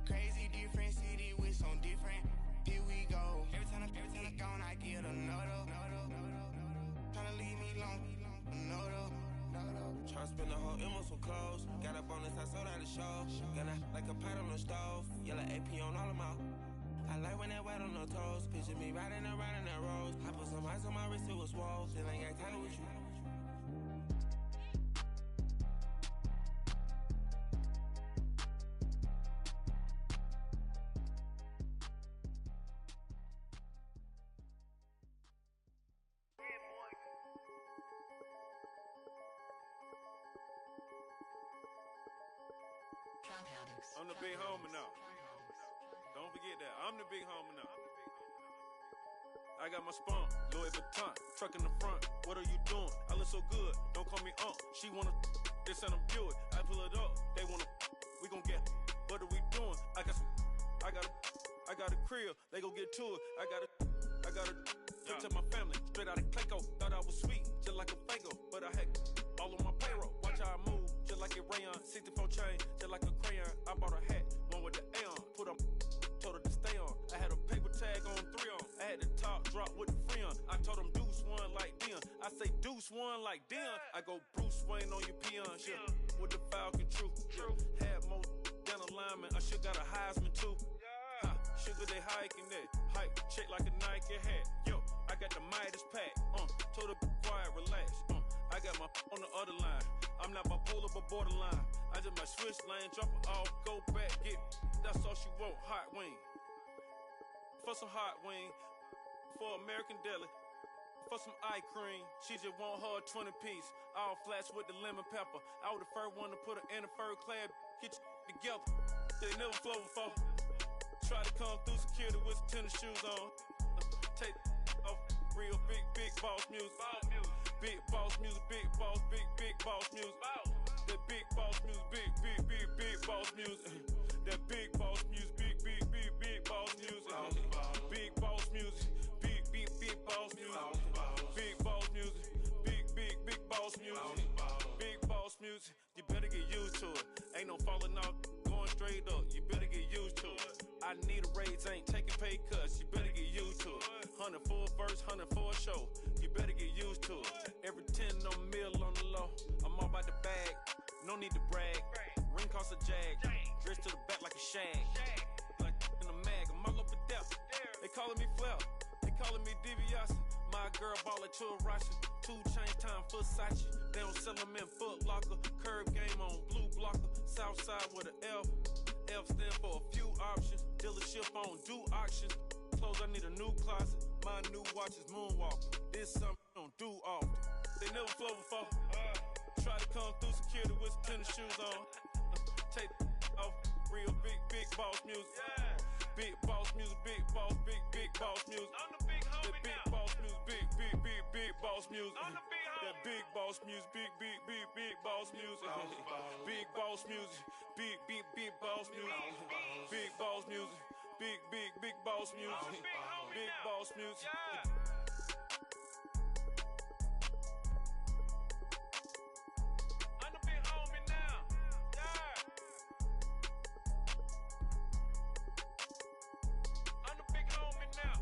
Crazy different city with some different. Here we go. Every time I'm gone, I get another. Tryna leave me alone, another. Tryna spend the whole M on some clothes. Got up on this, I sold out the show. Gonna like a pot on the stove. Yellow AP on all of my. I like when that white on the toes. Picture me riding around in that rose. I put some ice on my wrist, it was swole. Then I got kinda with you. I'm the big homie now. Don't forget that. I'm the big homie now. I got my spunk, Louis Vuitton, truck in the front. What are you doing? I look so good. Don't call me She wanna this and I'm Buick. I pull it up. They wanna we gon' get. What are we doing? I got a crib. They gon' get to it. I got a to my family. Straight out of Clayco. Thought I was sweet, just like a Fago. But I had all on my payroll. Watch how I move, just like a rayon. 64 chain, just like a crayon. I bought a hat, one with the Aeon. Put on, told her to stay on. I had a paper tag on 3 on. I had the top drop with the Freon. I told them Deuce one like Dion. I say Deuce one like Dion. I go Bruce Wayne on your peon. Yeah. With the Falcon, true. Had more than a lineman. I should got a Heisman too. Ha, sugar they hiking that. Hike, shake like a Nike hat. Yo, I got the Midas pack. Told her quiet, relax. I got my on the other line. I'm not bipolar but borderline. I just my switch lane, drop it off, go back, get. That's all she want, hot wing. For some hot wing, for American deli, for some eye cream. She just want her 20 piece, all flats with the lemon pepper. I was the first one to put her in a fur clad, get together. They never flow before. Try to come through security with some tennis shoes on. Take off real big boss music. Big boss music, big boss music. That big boss music, big boss music. That big boss music, big boss music. Big boss music, big boss music. I need a raise, ain't taking pay cuts. You better get used to it. 100 for a verse, 100 for a show. You better get used to it. Every 10 on mill on the low. I'm all about the bag, no need to brag. Ring cost a jag, dress to the back like a shag. Like in a mag, I'm all up and down. They calling me Flair, they calling me DiBiase. My girl ball like Churashi. 2 chain time for Sachi. They don't sell them in Foot Locker. Curb game on blue blocker. Southside with an F. F stand for a few options. Dealership on do auctions. Clothes, I need a new closet. My new watch is Moonwalker. This something I don't do often. They never flow before. Try to come through security with some tennis shoes on. Take off. Real big boss music. Big boss music, big boss music. I'm the big homie big now. boss music, big boss music. I'm the big homie. That big boss music, big boss music. Big boss music, big boss music. Big boss music, big boss music. I'm the big homie Big now. boss music. Yeah. I'm the big homie now. Yeah. I'm the big homie now.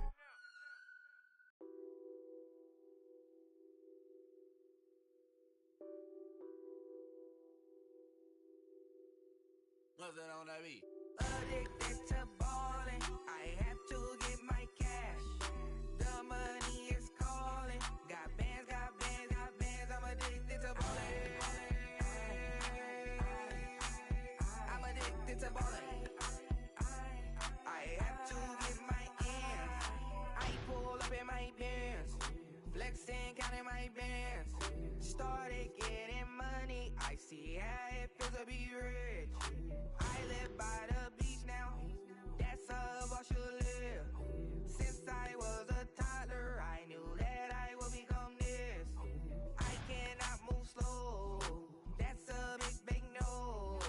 What's that on that beat? Addicted to ballin', I have to get my cash. The money is calling. Got bands, I'm addicted to ballin'. I'm addicted to ballin'. I have to get my ends. I pull up in my Benz, flexing, counting my bands. Started getting money, I see how it feels to be rich. I live by the beach now, that's how I should live. Since I was a toddler, I knew that I would become this. I cannot move slow, that's a big no.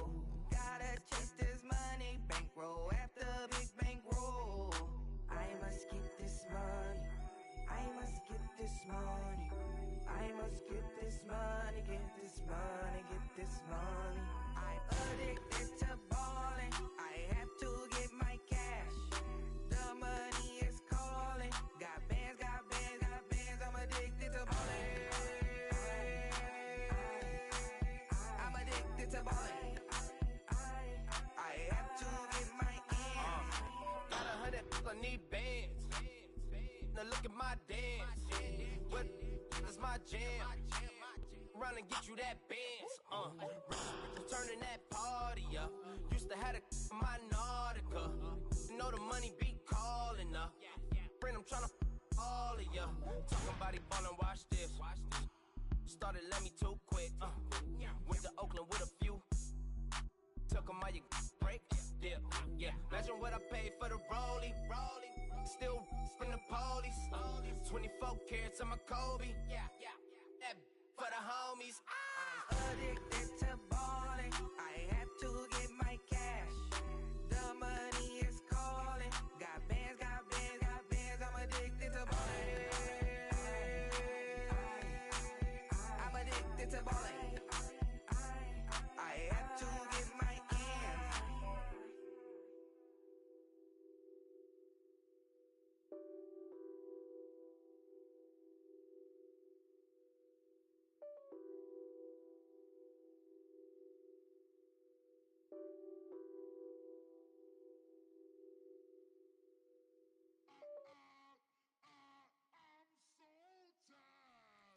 Gotta chase this money, bankroll after big bankroll. I must get this money, I must get this money. I must get this money, get this money, get this money. I'm addicted to ballin', I have to get my cash. The money is calling. Got bands, I'm addicted to ballin'. I'm addicted to ballin'. I have to get my ends. Got 100, I need bands. Now look at my dance. What is my jam? Run and get you that bands. Turning that party up. Used to have a my Nautica. You know the money be calling up. Friend, I'm tryna all of ya. Talking body ballin', watch this. Started let me too quick. Went to Oakland with a few. Took 'em all you break. Dip. Yeah. Imagine what I paid for the rollie. Still in the police. 24 carats on my Kobe. Yeah. That for the homies. I'm addicted to ballin', I have to get my cash. The money is calling. Got bands, I'm addicted to ballin'. I'm addicted to ballin'. I have to get my ends.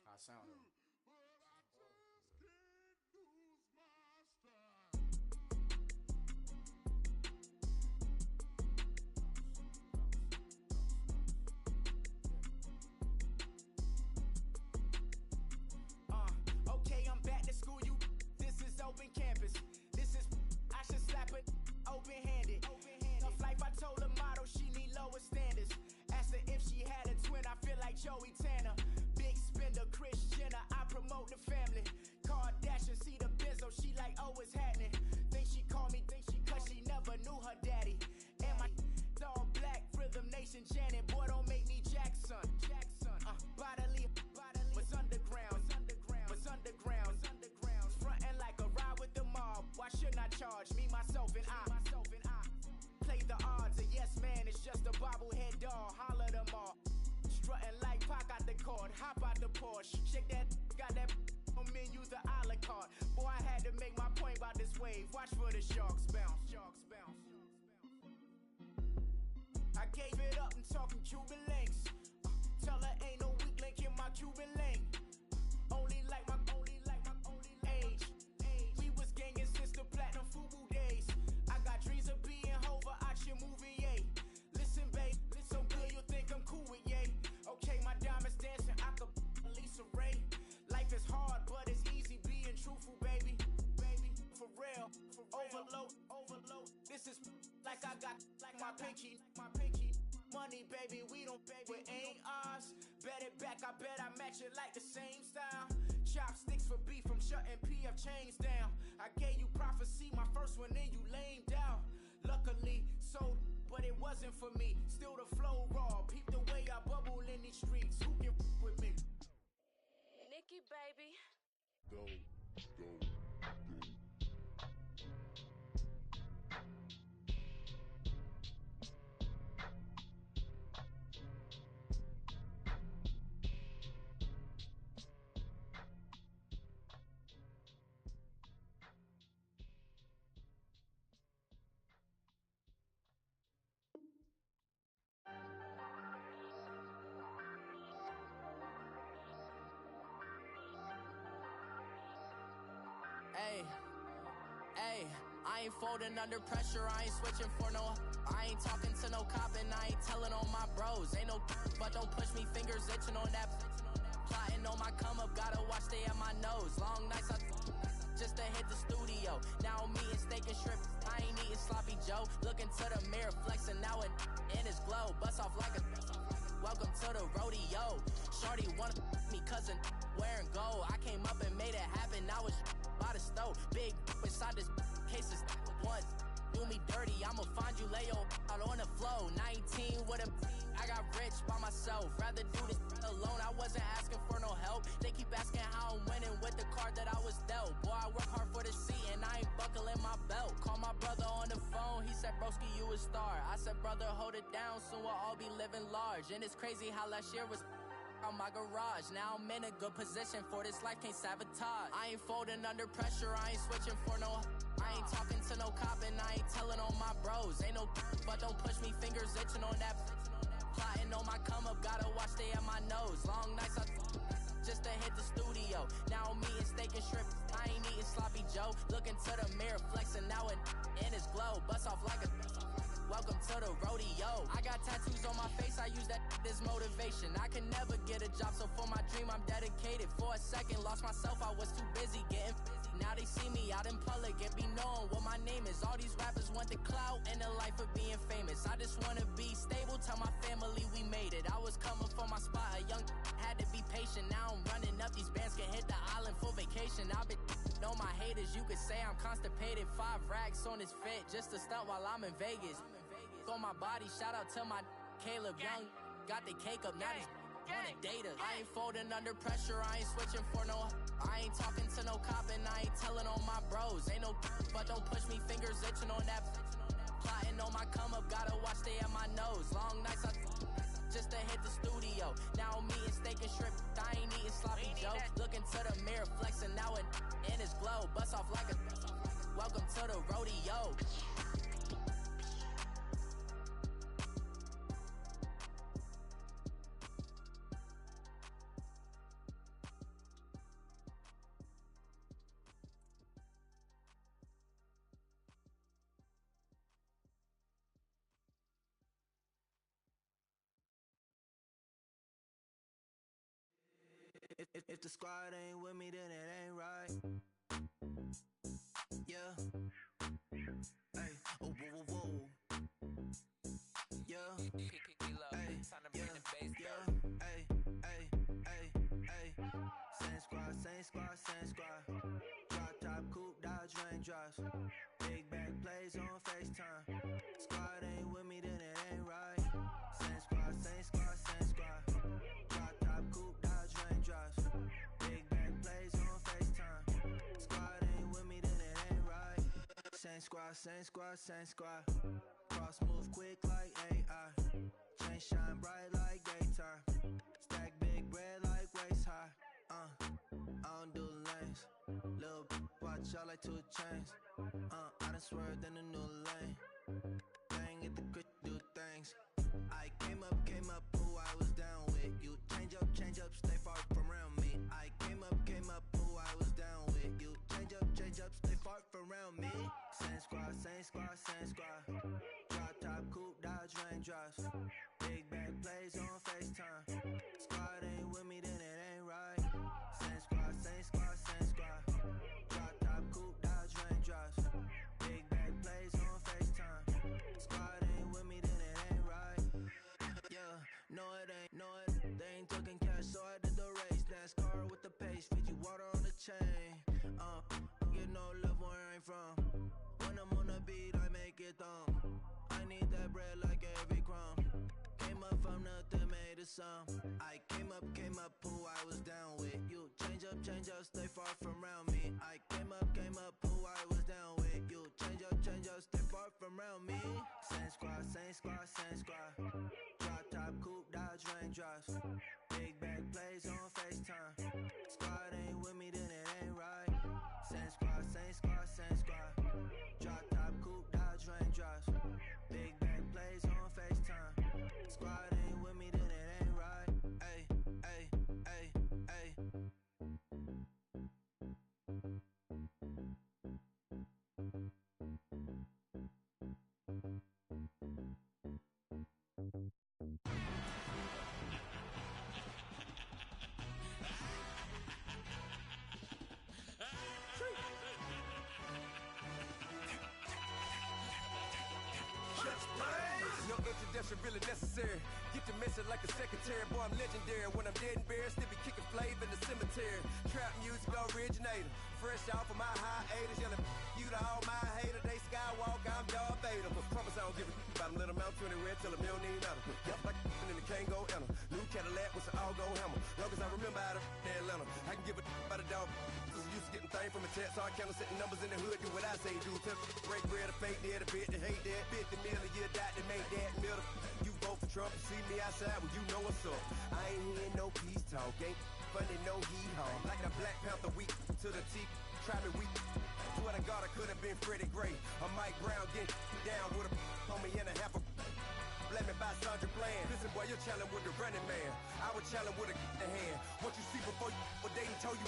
I sound it. Okay, I'm back to school, you. This is open campus. This is, I should slap it open-handed. Tough life, I told her model she need lower standards. Asked her if she had a twin, I feel like Joey Tanner. Big spender, Kris Jenner, I promote the family. Kardashian, see the Benzo, she like, oh, it's happening. Think she called me, cause she never knew her daddy. And my all black, Rhythm Nation, Janet, boy, don't make me Jackson. Bodily, was underground. Frontin' like a ride with the mob. Why shouldn't I charge me, myself, and I? Play the odds, and yes, Porsche. Shake that, got that on menus, the a la carte. Boy, I had to make my point about this wave. Watch for the sharks bounce. Sharks bounce. I gave it up and talking Cuban links. Tell her ain't no weak link in my Cuban link. Only like my age. We was gangin' since the platinum FUBU days. I got dreams of being Hova, out your movie, yay. Listen, babe, so good you think I'm cool with yay. Okay, my diamonds dancing, I could Lisa Ray. Life is hard, but it's easy being truthful, baby. Baby, for real, overload. This is like I got like my pinky. Money, baby, we don't pay, it ain't ours. Bet it back, I bet I match it like the same style. Chopsticks for beef, I'm shutting PF chains down. I gave you prophecy, my first one, then you lamed out. Luckily, sold, but it wasn't for me. Still the flow raw, peep the way I bubble in these streets. Who can with me? Nikki, baby. Go. Hey, I ain't folding under pressure, I ain't switching for no. I ain't talking to no cop and I ain't telling on my bros. Ain't no but don't push me, fingers itching on that. Plotting on my come up, gotta watch stay at my nose. Long nights I just to hit the studio. Now I'm eating steak and shrimp, I ain't eating sloppy Joe. Looking to the mirror, flexing now it in his glow. Bust off like a welcome to the rodeo. Shorty wanna me cousin wearing gold. I came up and made it happen, I was by the stove. Big inside this cases once do me dirty, I'ma find you lay out on the floor. 19 with a I got rich by myself. Rather do this alone, I wasn't asking for no help. They keep asking how I'm winning with the card that I was dealt. Boy, I work hard for the seat and I ain't buckling my belt. Call my brother on the phone, he said, broski, you a star. I said, brother, hold it down, soon we'll all be living large. And it's crazy how last year was on my garage. Now I'm in a good position for this life, can't sabotage. I ain't folding under pressure, I ain't switching for no. I ain't talking to no cop and I ain't telling on my bros. Ain't no but don't push me, fingers itching on that. Plotting on my come up, gotta watch stay at my nose. Long nights I just to hit the studio. Now I'm eating steak and shrimp, I ain't eating sloppy Joe. Looking to the mirror, flexing now it in his glow. Bust off like a welcome to the rodeo. I got tattoos on my face, I use that as motivation. I can never get a job, so for my dream I'm dedicated. For a second, lost myself, I was too busy getting busy. Now they see me out in public and be knowing what my name is. All these rappers want the clout and the life of being famous. I just wanna be stable, tell my family we made it. I was coming for my spot, a young had to be patient. Now I'm running up, these bands can hit the island for vacation. I've been on my haters, you could say I'm constipated. 5 racks on his fit, just to stunt while I'm in Vegas. On my body, shout out to my Caleb Young. Got the cake up, now he's wanna date us. I ain't folding under pressure, I ain't switching for no. I ain't talking to no cop and I ain't telling on my bros. Ain't no but don't push me, fingers itching on that. Plotting on my come up, gotta watch stay at my nose. Long nights I just to hit the studio. Now I'm eating steak and shrimp, I ain't eating sloppy Joe. Looking to the mirror, flexing now it in his glow. Bust off like a welcome to the rodeo. If the squad ain't with me, then it ain't right. Yeah. Hey. Oh, whoa, whoa, whoa. Yeah. Hey. Yeah. Hey. Hey. Hey. Hey. Same squad. Drop top, coupe, dodge, raindrops. Big back plays on FaceTime. Squad ain't with me, then it ain't right. Same squad. Drop top, coupe, dodge, raindrops. Big back plays on FaceTime. Squad ain't with me, then it ain't right. Same squad. Cross move quick like AI. Chain shine bright like daytime. Stack big bread like waist high. shot like 2 chains. I done swerved in a new lane. Bang at the grit, do things. I came up, who I was down with. You change up, stay far from around me. I came up, who I was down with. You change up, stay far from around me. Same squad. Drop top, coupe, Dodge Raindrops. Big bag plays on FaceTime. Squad ain't with me, then it ain't right. Same squad. Drop top, coupe, Dodge Raindrops. Big bag plays on FaceTime. Squad ain't with me, then it ain't right. Yeah, no it ain't. They ain't talking cash, so I did the race. NASCAR with the pace, feed you water on the chain. Get no love where I ain't from. When I'm on the beat, I make it thump. I need that bread like every crumb. Came up from nothing, made a sum. I came up, who I was down with. You change up, stay far from around me. I came up, who I was down with. You change up, stay far from around me. Same squad. Drop top, coupe, Dodge Raindrops. Big bag plays on FaceTime. Squad ain't with me, then it ain't right. Same squad. Drop top, coupe, Dodge Raindrops. Big bag plays on FaceTime. Squad ain't with me, then it ain't right. Ay. No introduction really necessary. Get the message like a secretary. Boy, I'm legendary. When I'm dead and buried, still be kicking flavor in the cemetery. Trap music originator. Fresh off of my hiatus. Yelling you to all my haters. They skywalk, I'm Darth Vader. But promise I don't give a about them. Let them out 20 red till a million need matter. Yup, like in the Kango enter. New Cadillac with an all-go hammer. Long as I remember out of Atlanta. I can give a about a dog. Used to getting things from a text, so I count setting numbers in the hood. Do what I say, do. Break bread, a fake dead, a bit to hate that. 50 million, you die to make that middle. You vote for Trump, you see me outside, well, you know what's up. I ain't hearing no peace talk, ain't funny, no hee-haw. Like the Black Panther week to the teeth, try me weak. Swear to God, I could have been Freddie Gray. Or Mike Brown getting down with a homie and a half a. Let me buy Sandra Bland. Listen, boy, you're challenging with the running man. I was challenging with a hand. What you see before you, what they didn't told you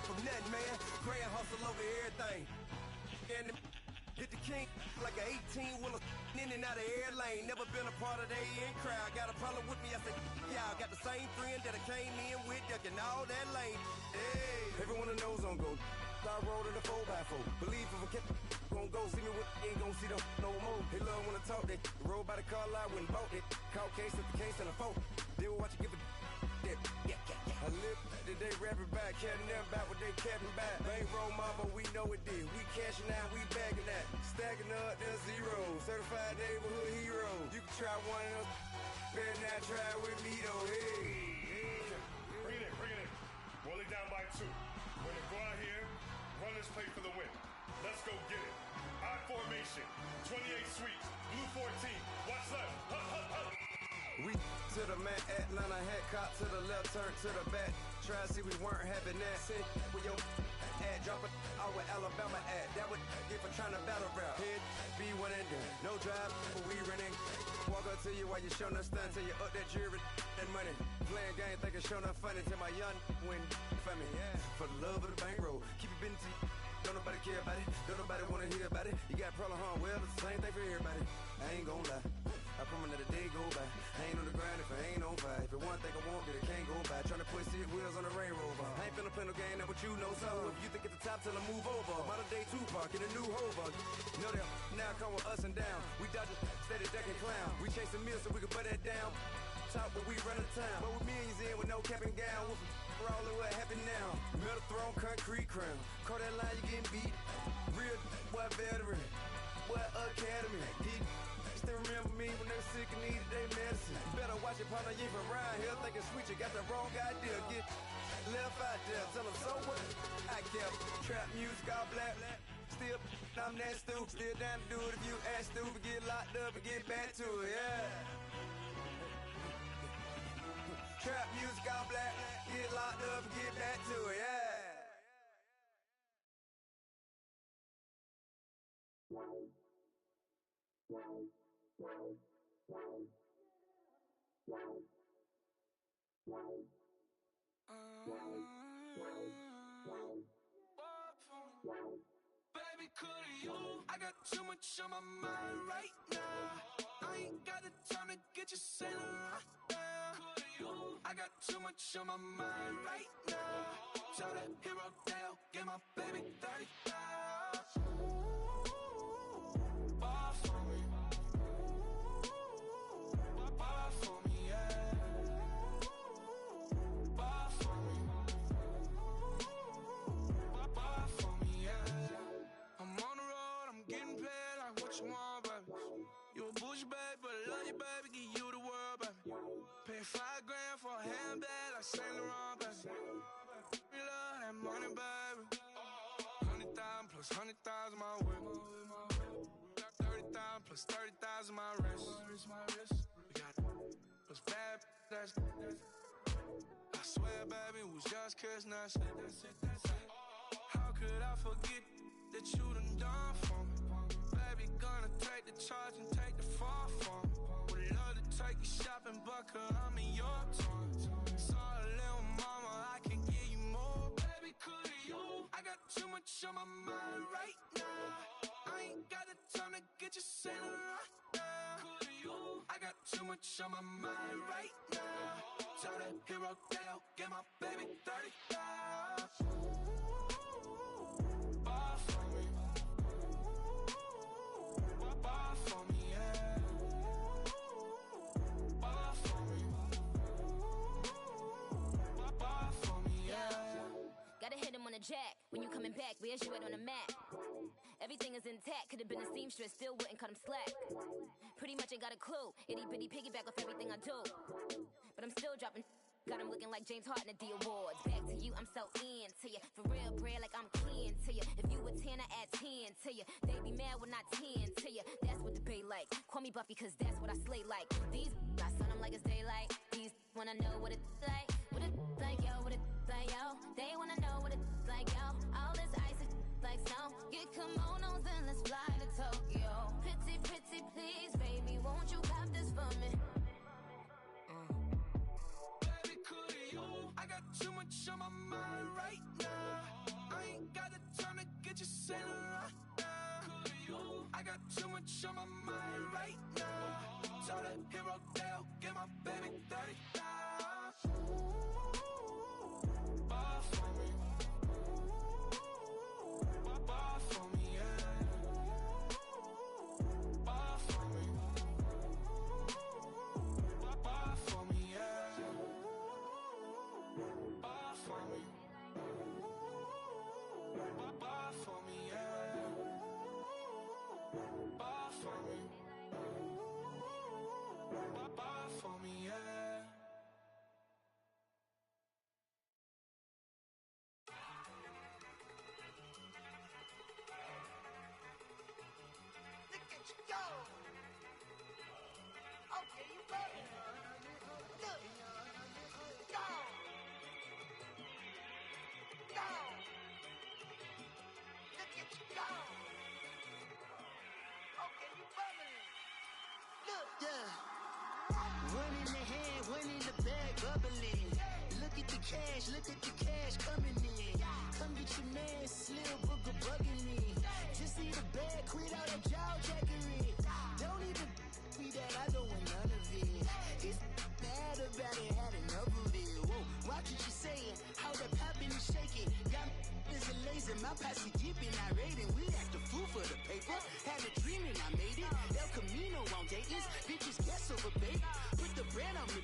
from nothing, man. Grand hustle over everything. And hit the king like an 18-wheeler in and out of air lane. Never been a part of the in crowd. Got a problem with me, I said, y'all got the same friend that I came in with, ducking all that lane. Hey, everyone that knows on go. I rolled in a 4x4. Believe if I kept gon' go see me with ain't gon' see them no more. They love when I talk, they roll by the car lot when bought it. Call case at the case and a phone. They will watch you give it that. I live today rapping back, catching them back what they capping back. Bankroll mama, we know it did. We cashing out, we bagging that. Stacking up, there's zero. Certified neighborhood hero. You can try one of them. Better not try with me though. Hey. Bring it in. Roll it down by 2. We're gonna go out here, run this play for the win. Let's go get it. I formation, 28 sweeps, blue 14. Watch left. Hup. We to the man, Atlanta hat cop to the left, turn to the back. Try to see we weren't having that. Sit with your ad, drop it out with Alabama ad. That would get for trying to battle rap. Head, be one and done. No drive, but we running. Walk up to you while you showing us stun till you up that jewelry and money. Playing game, thinking showing up funny till my young win for me. Yeah. For the love of the bankroll, keep it busy. Don't nobody care about it. Don't nobody wanna hear about it. You got a problem, huh? Well, it's the same thing for everybody. I ain't gon' lie. I promise that a day go by. I ain't on the grind if I ain't on fire. If it one thing I want, then it can't go by. Tryna put 6 wheels on the Range Rover. I ain't finna play no game, that what you know. So if you think at the top till I move over. Modern day Tupac in a new Hova. Know that now come with us and down. We dodge a steady decking clown. We chasing meals so we can put that down. Top but we run the town. But with millions in with no cap and gown. We're all in what happened now. Metal throne, concrete crown. Call that line, you getting beat. Real boy veteran. Boy academy. He still remember me when they were sick and needed their medicine. Better watch it, partner, you from around here thinking sweet, you got the wrong idea. Get left out there, tell them so what? I kept trap music all black. Still, I'm that stupid. Still down to do it if you act stupid. Get locked up and get back to it, yeah. Trap music all black. Get locked up and get back to it, yeah. Baby, could you? I got too much on my mind right now. I ain't got the time to get you sailing right now. Could you? I got too much on my mind right now. Tell that hero Dale, get my baby 30,000. Ball for me. Ball for me, yeah. Ball for me. Ball for me, yeah. I'm on the road, I'm getting paid like what you want, baby. You a bougie, baby, but I love you, baby. Give you the world, baby. Pay $5 grand for a handbag like Saint Laurent, baby. You love that money, baby. 100,000 plus 100,000 my way. 30,000 plus 30,000 my wrist. We got plus bad, that's I swear, baby, it was just kissing, that's it. How could I forget that you done for me? Baby, gonna take the charge and take the fall for me. Would love to take you shopping, but I'm in your town. Sorry, little mama, I can give you more. Baby, could you? I got too much on my mind right now. I ain't got the time to get you sailing right now. Could you? I got too much on my mind right now. Tell that hero Dale, get my baby 30,000. Ball for me. Ball for me, yeah. Ball for me. Ball for me, yeah. Gotta hit him on the jack. When you coming back, where's you at on the map? Everything is intact. Could've been a seamstress, still wouldn't cut him slack. Pretty much ain't got a clue. Itty bitty piggyback off everything I do. But I'm still dropping. Got him looking like James Harden at the awards. Back to you, I'm so into you. For real, bread, like I'm kin to you. If you a 10, I add 10 to you. They be mad when I 10 to you. That's what the bay like. Call me Buffy, cause that's what I slay like. These I sun them like it's daylight. These wanna know what it's like. What it's like, yo, what it's like, yo. They wanna know what it's like, yo. All this ice is like snow. Get kimonos and let's fly to Tokyo. Pretty, pretty, please, baby, won't you cop this for me? I got too much on my mind right now. I ain't got the time to get you sailing right now. I got too much on my mind right now. Tell that hero Dale, get my baby 30,000. Ball for me. Ball for me, yeah. Ball for me. Ball for me, yeah. Ball for me. Ball for me, yeah. Ball for me. Ball for me, yeah. Look at you go. Okay, you ready? Look. Go. Go. Look at you go. Okay, you bubbling. Look. Yeah. One in the hand, one in the bag, bubbling. Look at the cash coming in. Come get your man, Slim Booger bugging me. Just see the bag, quit all that jaw jackery. Don't even me that, I don't want none of it. It's bad about it, had enough of it. Whoa, watch what you saying, how that poppin' and shaking. Got is a laser, my posse dipping, I raiding. We act a fool for the paper. Had a dream and I made it. El Camino on Dayton's, bitches guess over bait. Put the bread on me,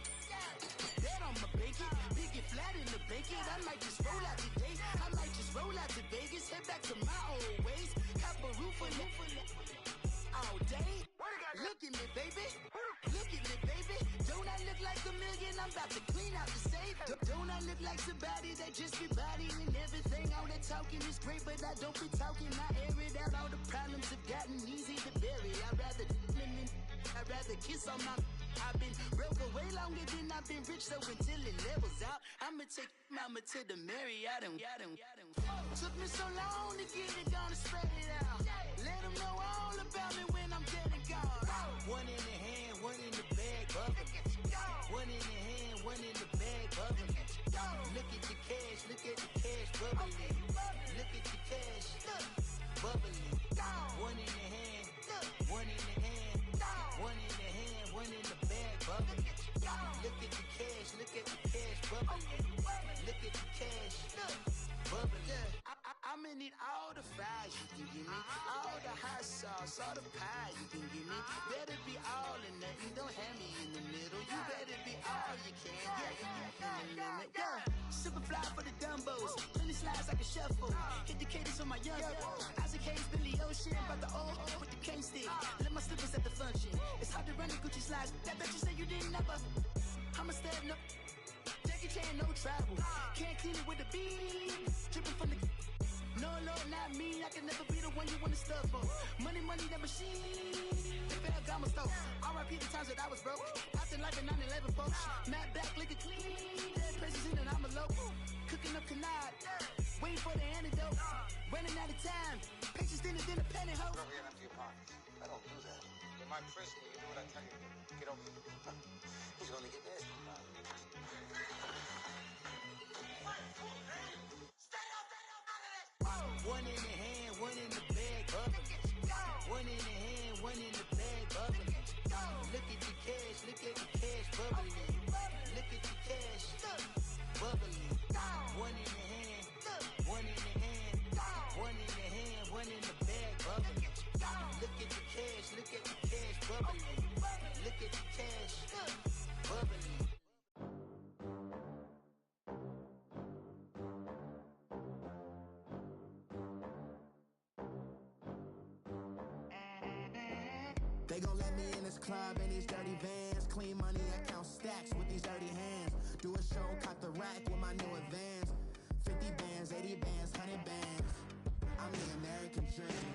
that on my bacon. Big and flat in the bacon. I might just roll out today. I might just roll out to Vegas, head back to my old ways. Cop a roof all day. Look at me, baby. Look at me, baby. Don't I look like a million? I'm about to clean out the safe. Don't I look like somebody that just be bodying everything? All that talking is great, but I don't be talking. I air it out. All the problems have gotten easy to bury. I'd rather kiss on my. I've been broke away longer than I've been rich, so until it levels out, I'ma take mama to the Marriott and took me so long to get it, gonna spread it out. Let them know all about me when I'm dead and gone. One in the hand, one in the bag, bubbling. One in the hand, one in the bag, bubbling. Look at the cash, look at the cash, bubbling. Look at the cash, bubbling. One in the hand, one in the hand, one in the hand, one in the bag, bubbling. Look at the cash, look at the cash, bubbling. Look at the cash, bubbling. I'ma need all the fries you can give me, all the hot sauce, all the pie you can give me. Better be all or nothing, don't have me in the middle. You better be all you can, yeah. Super fly for the Dumbos, plenty slides like a shuffle. Hit the cadence on my young Isaac Hayes, Billy Ocean, about the old with the cane stick. Let my slippers at the function. It's hard to run the Gucci slides. That bet you say you didn't never. I'ma step no. Jackie Chan, no travel. Can't clean it with the beat. Dripping from the. No, Lord, not me. I can never be the one you wanna stuff for. Money, that machine. The Ferragamo stove. R.I.P. the times that I was broke. Acting like a 9/11 folks. Matt back, looking clean. Dead presents in and I'm a local. Cooking up canard. Waiting for the antidote. Running out of time. Patience thinner than a penny hoe. Don't get empty your pockets. I don't do that. In my prison, you do what I tell you to do. Get over here. He's gonna get this. One in the hand, one in the bag, bubbling. One in the hand, one in the bag, bubbling. Look at the cash, look at the cash, bubbling. Look at the cash, bubbling. One in the hand, one in the hand, one in the hand, one in the bag, bubbling. Look at the cash, look at the cash, bubbling. Look at the cash, bubbling. They gon' let me in this club in these dirty vans. Clean money, I count stacks with these dirty hands. Do a show, cut the rack with my new advance. 50 bands, 80 bands, 100 bands. I'm the American dream.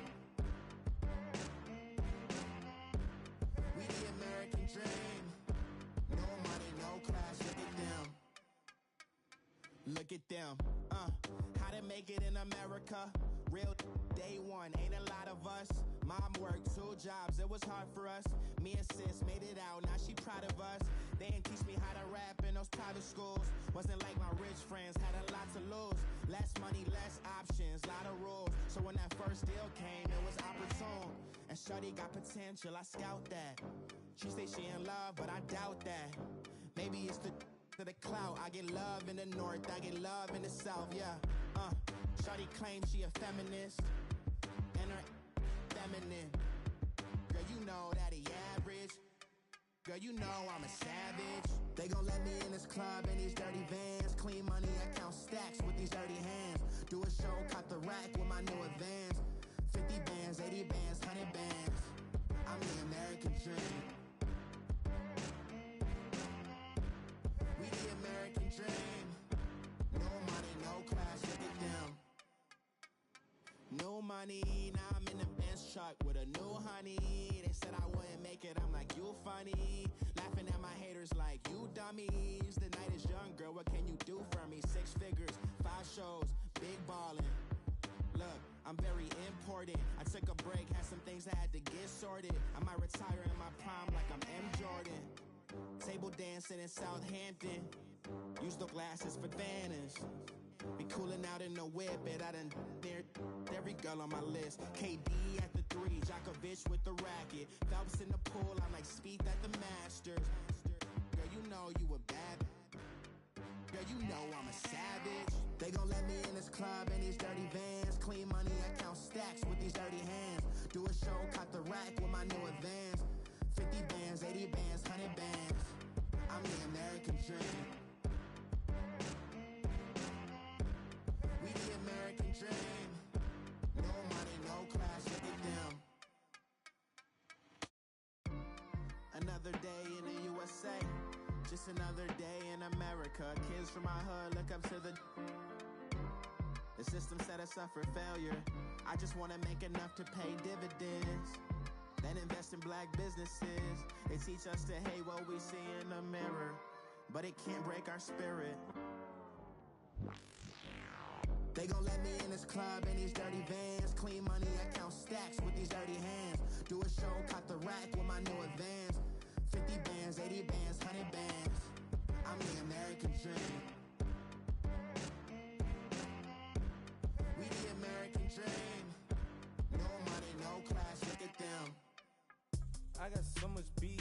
We the American dream. No money, no class, look at them. Look at them, how to make it in America. Real day one, ain't a lot of us. Mom worked 2 jobs, it was hard for us. Me and sis made it out, now she proud of us. They didn't teach me how to rap in those private schools. Wasn't like my rich friends, had a lot to lose. Less money, less options, lot of rules. So when that first deal came, it was opportune. And shorty got potential, I scout that. She say she in love, but I doubt that. Maybe it's to the clout. I get love in the north, I get love in the south, yeah. Shorty claims she a feminist, and her feminine. Girl, you know that he average. Girl, you know I'm a savage. They gon' let me in this club in these dirty vans. Clean money, I count stacks with these dirty hands. Do a show, cut the rack with my new advance. 50 bands, 80 bands, 100 bands. I'm the American dream. We the American dream. No money, no class, look at them. No money, now I'm in the Benz truck with a new honey. They said I wouldn't make it, I'm like, you funny. Laughing at my haters like, you dummies. The night is young, girl, what can you do for me? 6 figures, 5 shows, big ballin'. Look, I'm very important. I took a break, had some things I had to get sorted. I might retire in my prime like I'm M. Jordan. Table dancing in Southampton. Use the glasses for banners. Be cooling out in the whip, and I done dared every girl on my list. KD at the 3, Djokovic with the racket. Phelps in the pool, I'm like Speed at the Masters. Girl, you know you a bad. Girl, you know I'm a savage. They gon' let me in this club in these dirty vans. Clean money, I count stacks with these dirty hands. Do a show, cut the rack with my new advance. 50 bands, 80 bands, 100 bands. I'm the American dream. We the American dream. No money, no class, look at them. Another day in the USA. Just another day in America. Kids from my hood look up to the system set us up for failure. I just want to make enough to pay dividends, then invest in black businesses. They teach us to hate what we see in the mirror, but it can't break our spirit. They gon' let me in this club in these dirty vans. Clean money, I count stacks with these dirty hands. Do a show, caught the rack with my new advance. 50 bands, 80 bands, 100 bands. I'm the American dream. We the American dream. No money, no class, look at them. I got so much beef